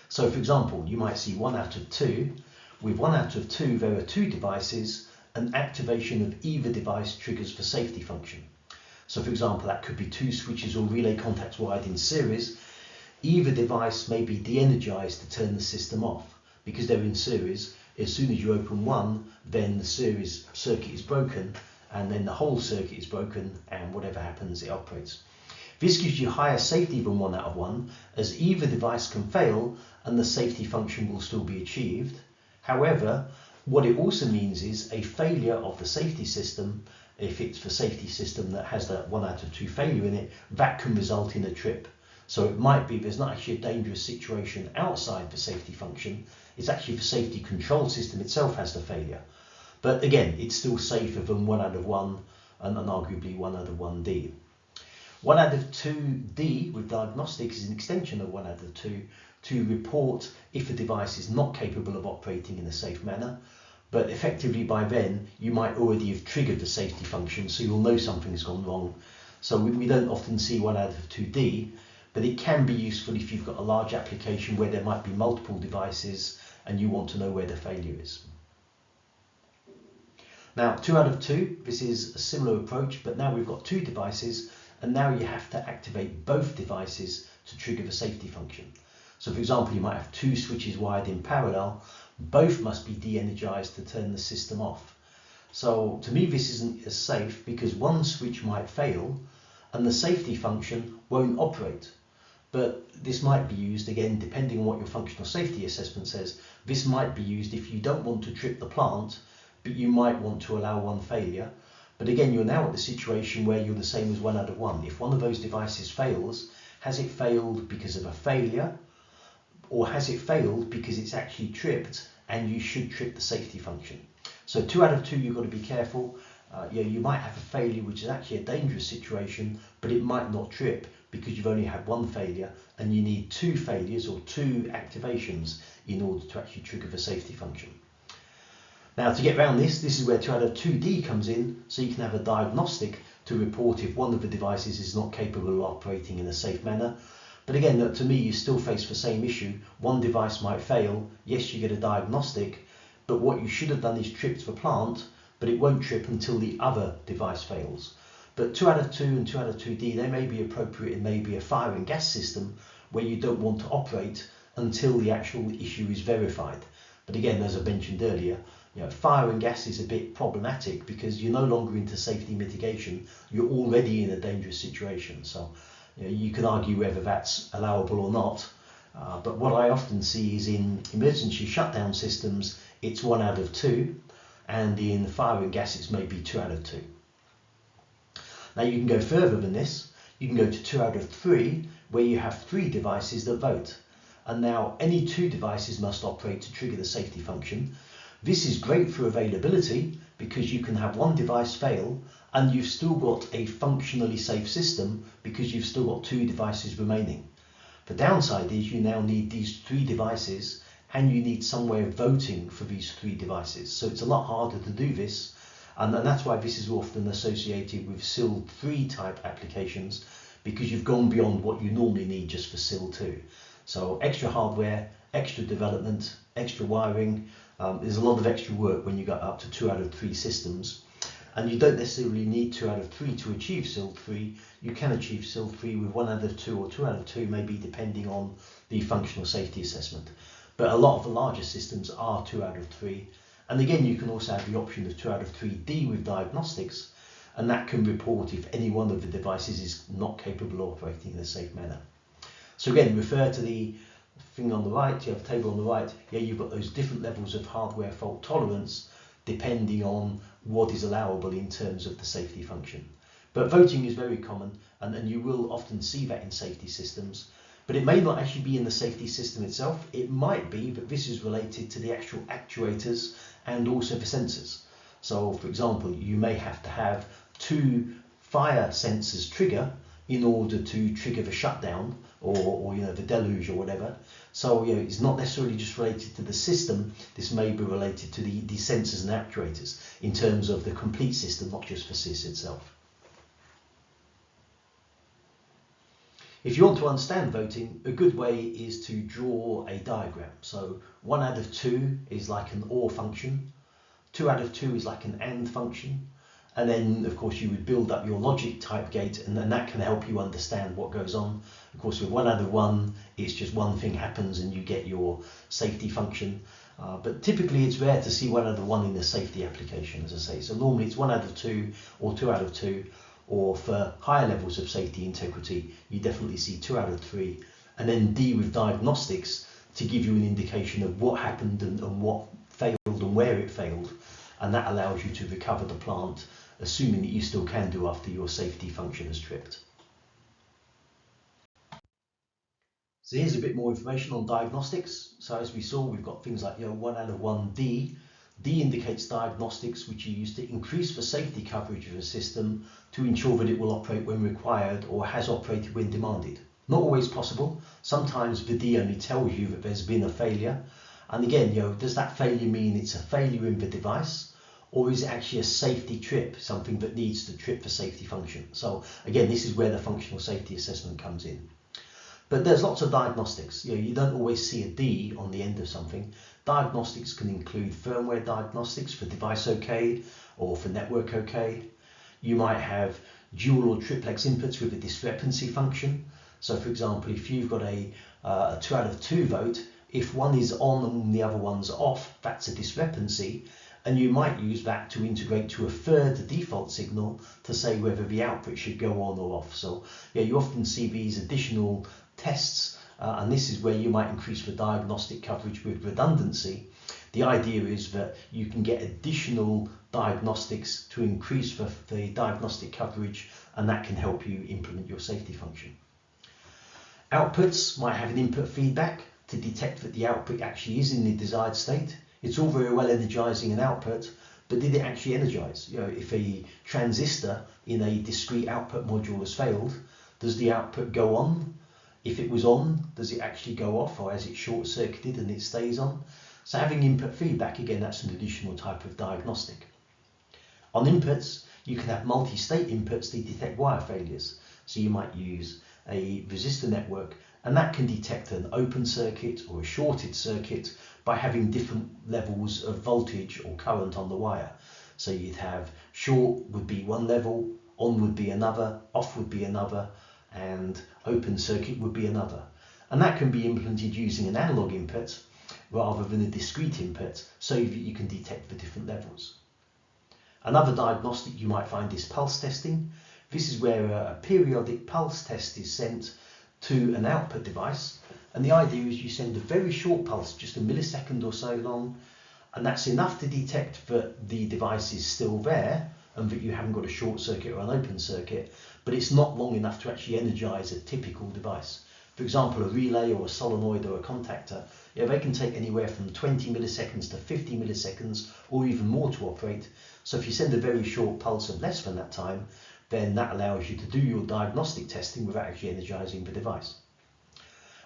So for example, you might see 1 out of 2. With 1 out of 2, there are 2 devices. an activation of either device triggers for safety function. So for example, that could be two switches or relay contacts wired in series. Either device may be de-energized to turn the system off. Because they're in series, as soon as you open one, then the series circuit is broken, and then the whole circuit is broken, and whatever happens, it operates. This gives you higher safety than 1 out of 1, as either device can fail and the safety function will still be achieved. However, what it also means is a failure of the safety system, if it's the safety system that has that 1 out of 2 failure in it, that can result in a trip. So it might be there's not actually a dangerous situation outside the safety function, it's actually the safety control system itself has the failure. But again, it's still safer than 1 out of 1 and arguably 1 out of 1D. 1 out of 2D with diagnostics is an extension of 1 out of 2 to report if a device is not capable of operating in a safe manner. But effectively by then, you might already have triggered the safety function, so you'll know something's gone wrong. So we don't often see 1 out of 2D, but it can be useful if you've got a large application where there might be multiple devices and you want to know where the failure is. Now 2 out of 2, this is a similar approach, but now we've got 2 devices and now you have to activate both devices to trigger the safety function. So for example, you might have 2 switches wired in parallel, both must be de-energized to turn the system off. So to me this isn't as safe because one switch might fail and the safety function won't operate. But this might be used, again, depending on what your functional safety assessment says, this might be used if you don't want to trip the plant, but you might want to allow one failure. But again, you're now at the situation where you're the same as 1 out of 1. If one of those devices fails, has it failed because of a failure? Or has it failed because it's actually tripped and you should trip the safety function? So 2 out of 2, you've got to be careful. You might have a failure which is actually a dangerous situation, but it might not trip because you've only had 1 failure and you need 2 failures or 2 activations in order to actually trigger the safety function. Now to get around this is where 2 out of 2D comes in, so you can have a diagnostic to report if one of the devices is not capable of operating in a safe manner. But again, to me, you still face the same issue. One device might fail, yes, you get a diagnostic, but what you should have done is tripped the plant, but it won't trip until the other device fails. But 2 out of 2 and 2 out of 2D, they may be appropriate in maybe a fire and gas system where you don't want to operate until the actual issue is verified. But again, as I mentioned earlier, fire and gas is a bit problematic because you're no longer into safety mitigation, you're already in a dangerous situation. So you can argue whether that's allowable or not. But what I often see is in emergency shutdown systems, it's 1 out of 2, and in fire and gas, it's maybe 2 out of 2. Now you can go further than this. You can go to 2 out of 3, where you have 3 devices that vote. And now any 2 devices must operate to trigger the safety function. This is great for availability because you can have 1 device fail and you've still got a functionally safe system because you've still got 2 devices remaining. The downside is you now need these 3 devices and you need somewhere voting for these 3 devices. So it's a lot harder to do this. And that's why this is often associated with SIL 3 type applications, because you've gone beyond what you normally need just for SIL 2. So extra hardware, extra development, extra wiring, there's a lot of extra work when you get up to 2 out of 3 systems. And you don't necessarily need 2 out of 3 to achieve SIL 3. You can achieve SIL 3 with 1 out of 2 or 2 out of 2, maybe depending on the functional safety assessment. But a lot of the larger systems are 2 out of 3. And again, you can also have the option of 2 out of 3D with diagnostics, and that can report if any one of the devices is not capable of operating in a safe manner. So again, refer to the thing on the right, you have a table on the right, you've got those different levels of hardware fault tolerance depending on what is allowable in terms of the safety function. But voting is very common, and you will often see that in safety systems. But it may not actually be in the safety system itself. It might be, but this is related to the actual actuators and also the sensors. So for example, you may have to have 2 fire sensors trigger in order to trigger the shutdown or the deluge or whatever. So it's not necessarily just related to the system. This may be related to the sensors and actuators in terms of the complete system, not just for SIS itself. If you want to understand voting, a good way is to draw a diagram. So 1 out of 2 is like an OR function. 2 out of 2 is like an AND function. And then, of course, you would build up your logic type gate, and then that can help you understand what goes on. Of course, with 1 out of 1, it's just one thing happens and you get your safety function. But typically, it's rare to see 1 out of 1 in a safety application, as I say. So normally it's 1 out of 2 or 2 out of 2, or for higher levels of safety integrity, you definitely see 2 out of 3. And then D with diagnostics to give you an indication of what happened and what failed and where it failed. And that allows you to recover the plant, assuming that you still can do after your safety function has tripped. So here's a bit more information on diagnostics. So as we saw, we've got things like 1 out of 1 D. D indicates diagnostics, which are used to increase the safety coverage of a system to ensure that it will operate when required or has operated when demanded. Not always possible. Sometimes the D only tells you that there's been a failure. And again, does that failure mean it's a failure in the device? Or is it actually a safety trip, something that needs to trip the safety function? So again, this is where the functional safety assessment comes in. But there's lots of diagnostics. You don't always see a D on the end of something. Diagnostics can include firmware diagnostics for device OK or for network OK. You might have dual or triplex inputs with a discrepancy function. So for example, if you've got a 2 out of 2 vote, if one is on and the other one's off, that's a discrepancy. And you might use that to integrate to a third default signal to say whether the output should go on or off. So you often see these additional tests, and this is where you might increase the diagnostic coverage with redundancy. The idea is that you can get additional diagnostics to increase the diagnostic coverage, and that can help you implement your safety function. Outputs might have an input feedback to detect that the output actually is in the desired state. It's all very well energizing an output, but did it actually energize? If a transistor in a discrete output module has failed, does the output go on? If it was on, does it actually go off, or has it short-circuited and it stays on? So having input feedback, again, that's an additional type of diagnostic. On inputs, you can have multi-state inputs to detect wire failures. So you might use a resistor network, and that can detect an open circuit or a shorted circuit by having different levels of voltage or current on the wire. So you'd have short would be one level, on would be another, off would be another, and open circuit would be another. And that can be implemented using an analog input rather than a discrete input, so that you can detect the different levels. Another diagnostic you might find is pulse testing. This is where a periodic pulse test is sent to an output device, and the idea is you send a very short pulse, just a millisecond or so long, and that's enough to detect that the device is still there and that you haven't got a short circuit or an open circuit, but it's not long enough to actually energize a typical device. For example, a relay or a solenoid or a contactor, they can take anywhere from 20 milliseconds to 50 milliseconds or even more to operate. So if you send a very short pulse of less than that time, then that allows you to do your diagnostic testing without actually energizing the device.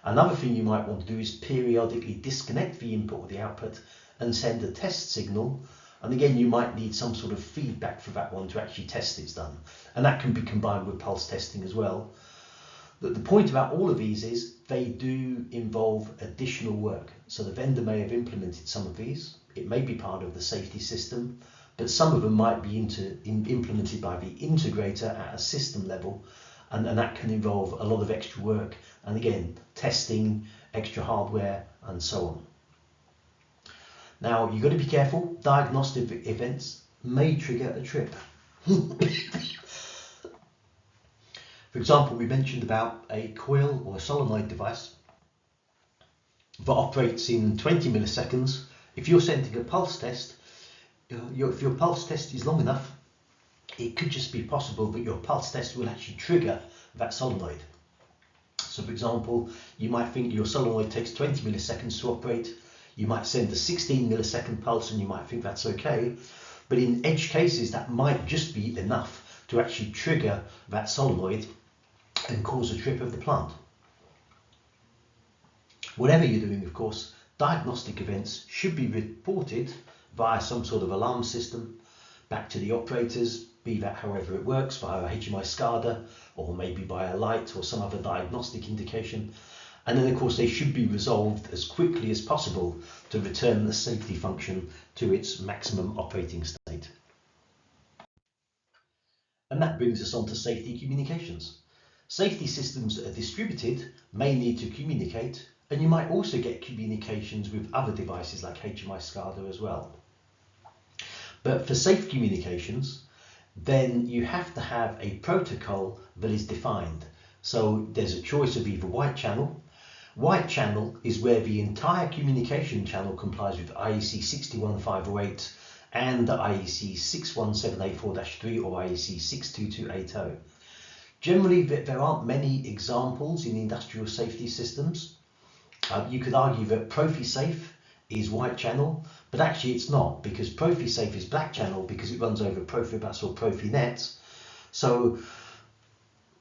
Another thing you might want to do is periodically disconnect the input or the output and send a test signal. And again, you might need some sort of feedback for that one to actually test it's done. And that can be combined with pulse testing as well. But the point about all of these is they do involve additional work. So the vendor may have implemented some of these. It may be part of the safety system, but some of them might be implemented by the integrator at a system level. And that can involve a lot of extra work. And again, testing, extra hardware, and so on. Now, you've got to be careful. Diagnostic events may trigger a trip. For example, we mentioned about a coil or a solenoid device that operates in 20 milliseconds. If you're sending a pulse test, if your pulse test is long enough, it could just be possible that your pulse test will actually trigger that solenoid. So for example, you might think your solenoid takes 20 milliseconds to operate. You might send a 16 millisecond pulse and you might think that's okay. But in edge cases, that might just be enough to actually trigger that solenoid and cause a trip of the plant. Whatever you're doing, of course, diagnostic events should be reported via some sort of alarm system back to the operators, be that however it works, via a HMI SCADA, or maybe by a light or some other diagnostic indication. And then of course they should be resolved as quickly as possible to return the safety function to its maximum operating state. And that brings us on to safety communications. Safety systems that are distributed may need to communicate, and you might also get communications with other devices like HMI SCADA as well. But for safe communications, then you have to have a protocol that is defined. So there's a choice of either white channel. White channel is where the entire communication channel complies with IEC 61508 and the IEC 61784-3 or IEC 62280. Generally, there aren't many examples in industrial safety systems. You could argue that ProfiSafe is white channel, but actually it's not, because ProfiSafe is black channel because it runs over Profibus or Profinet. So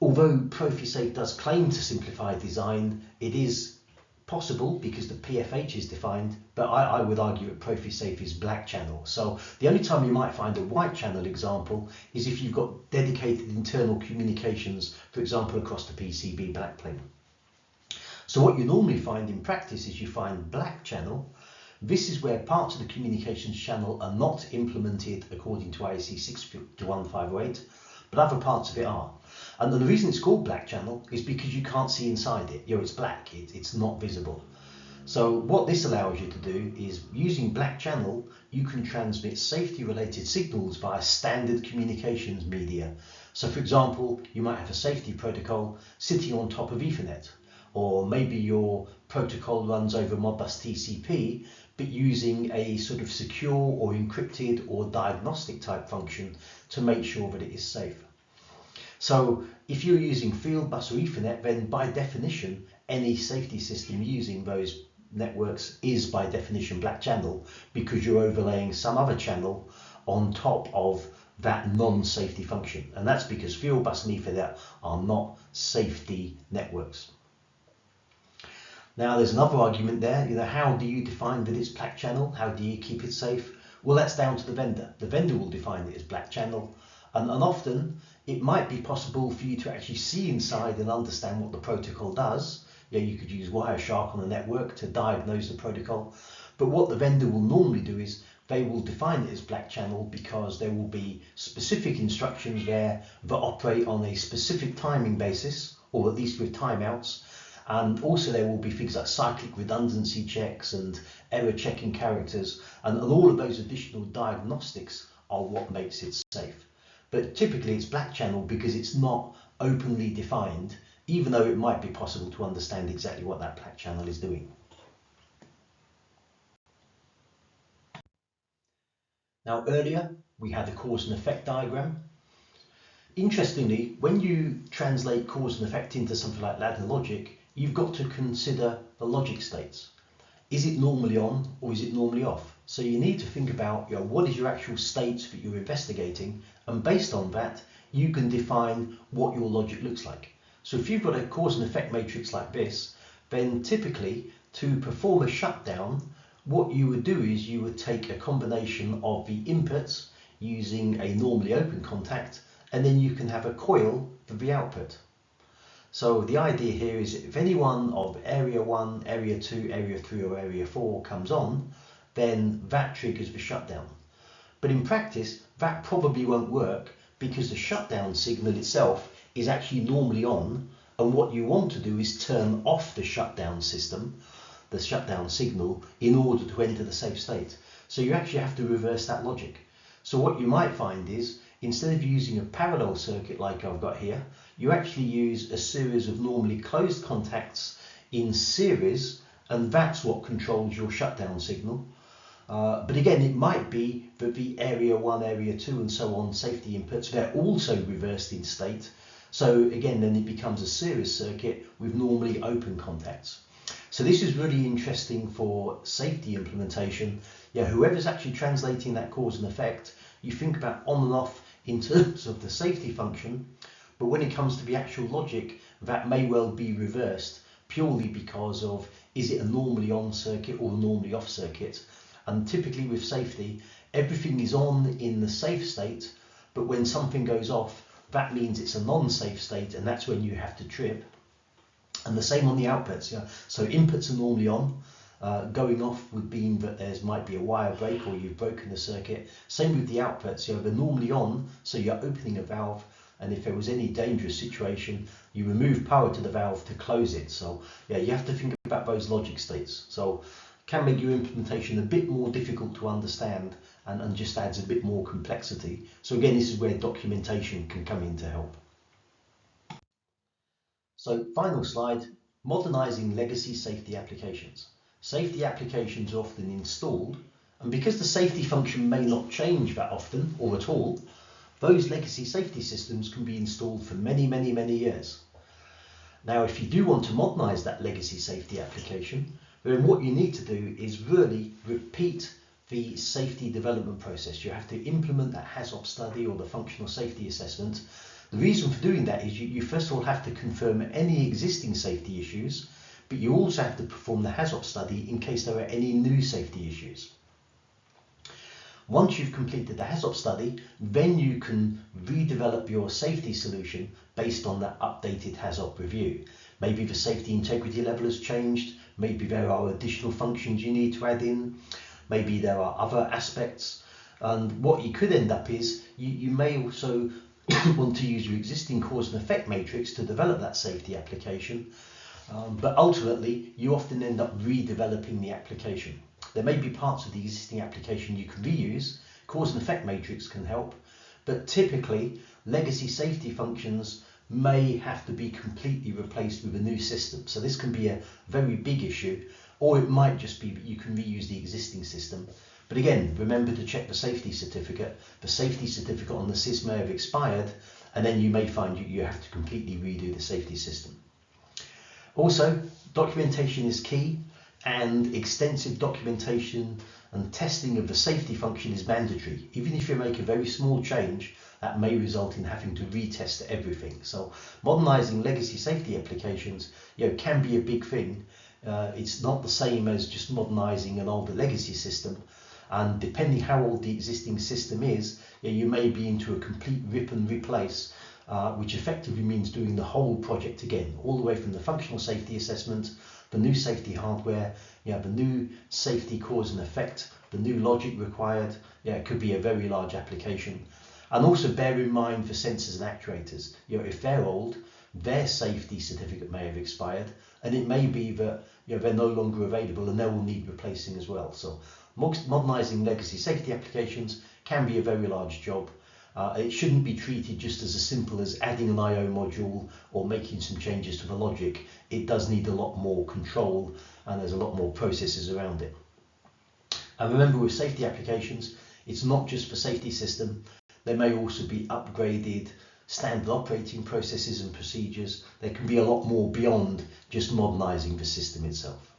although ProfiSafe does claim to simplify design, it is possible because the PFH is defined, but I would argue that ProfiSafe is black channel. So the only time you might find a white channel example is if you've got dedicated internal communications, for example, across the PCB backplane. So what you normally find in practice is you find black channel. This is where parts of the communications channel are not implemented according to IEC 61508, but other parts of it are. And the reason it's called black channel is because you can't see inside it. It's black, it's not visible. So what this allows you to do is, using black channel, you can transmit safety related signals via standard communications media. So for example, you might have a safety protocol sitting on top of Ethernet, or maybe your protocol runs over Modbus TCP, but using a sort of secure or encrypted or diagnostic type function to make sure that it is safe. So if you're using field bus or Ethernet, then by definition, any safety system using those networks is by definition black channel, because you're overlaying some other channel on top of that non-safety function. And that's because field bus and Ethernet are not safety networks. Now there's another argument there, how do you define that it's black channel? How do you keep it safe? Well, that's down to the vendor. The vendor will define it as black channel, and often it might be possible for you to actually see inside and understand what the protocol does. You could use Wireshark on a network to diagnose the protocol, but what the vendor will normally do is they will define it as black channel because there will be specific instructions there that operate on a specific timing basis, or at least with timeouts. And also there will be things like cyclic redundancy checks and error checking characters, and all of those additional diagnostics are what makes it safe. But typically it's black channel because it's not openly defined, even though it might be possible to understand exactly what that black channel is doing. Now earlier we had a cause and effect diagram. Interestingly, when you translate cause and effect into something like ladder logic, you've got to consider the logic states. Is it normally on or is it normally off? So you need to think about what is your actual states that you're investigating, and based on that you can define what your logic looks like. So if you've got a cause and effect matrix like this, then typically to perform a shutdown, what you would do is you would take a combination of the inputs using a normally open contact, and then you can have a coil for the output. So the idea here is if any one of area 1, area 2, area 3 or area 4 comes on, then that triggers the shutdown. But in practice that probably won't work because the shutdown signal itself is actually normally on, and what you want to do is turn off the shutdown system, the shutdown signal, in order to enter the safe state. So you actually have to reverse that logic. So what you might find is, instead of using a parallel circuit like I've got here, you actually use a series of normally closed contacts in series, and that's what controls your shutdown signal. But again, it might be that the area 1, area 2 and so on safety inputs, they're also reversed in state. So again, then it becomes a series circuit with normally open contacts. So this is really interesting for safety implementation. Whoever's actually translating that cause and effect, you think about on and off in terms of the safety function, but when it comes to the actual logic, that may well be reversed purely because of, is it a normally on circuit or a normally off circuit? And typically with safety, everything is on in the safe state, but when something goes off, that means it's a non-safe state, and that's when you have to trip. And the same on the outputs. Yeah. So inputs are normally on. Going off would mean that there might be a wire break or you've broken the circuit. Same with the outputs. They're normally on, so you're opening a valve, and if there was any dangerous situation, you remove power to the valve to close it. So yeah, you have to think about those logic states. So can make your implementation a bit more difficult to understand and just adds a bit more complexity. So again, this is where documentation can come in to help. So final slide, modernizing legacy safety applications. Safety applications are often installed, and because the safety function may not change that often or at all, those legacy safety systems can be installed for many, many, many years. Now, if you do want to modernize that legacy safety application, then what you need to do is really repeat the safety development process. You have to implement that HAZOP study or the functional safety assessment. The reason for doing that is you first of all have to confirm any existing safety issues, but you also have to perform the HAZOP study in case there are any new safety issues. Once you've completed the HAZOP study, then you can redevelop your safety solution based on that updated HAZOP review. Maybe the safety integrity level has changed, maybe there are additional functions you need to add in, maybe there are other aspects, and what you could end up is you may also want to use your existing cause and effect matrix to develop that safety application, but ultimately you often end up redeveloping the application. There may be parts of the existing application you can reuse, cause and effect matrix can help, but typically legacy safety functions may have to be completely replaced with a new system. So this can be a very big issue, or it might just be that you can reuse the existing system. But again, remember to check the safety certificate. The safety certificate on the SIS may have expired, and then you may find you have to completely redo the safety system. Also, documentation is key, and extensive documentation and testing of the safety function is mandatory. Even if you make a very small change, that may result in having to retest everything. So modernizing legacy safety applications, can be a big thing. It's not the same as just modernizing an older legacy system. And depending how old the existing system is, you may be into a complete rip and replace, which effectively means doing the whole project again, all the way from the functional safety assessment, the new safety hardware, the new safety cause and effect, the new logic required. It could be a very large application. And also bear in mind for sensors and actuators, if they're old, their safety certificate may have expired, and it may be that they're no longer available and they will need replacing as well. So modernizing legacy safety applications can be a very large job. It shouldn't be treated just as simple as adding an I/O module or making some changes to the logic. It does need a lot more control, and there's a lot more processes around it. And remember, with safety applications, it's not just the safety system. There may also be upgraded standard operating processes and procedures. There can be a lot more beyond just modernizing the system itself.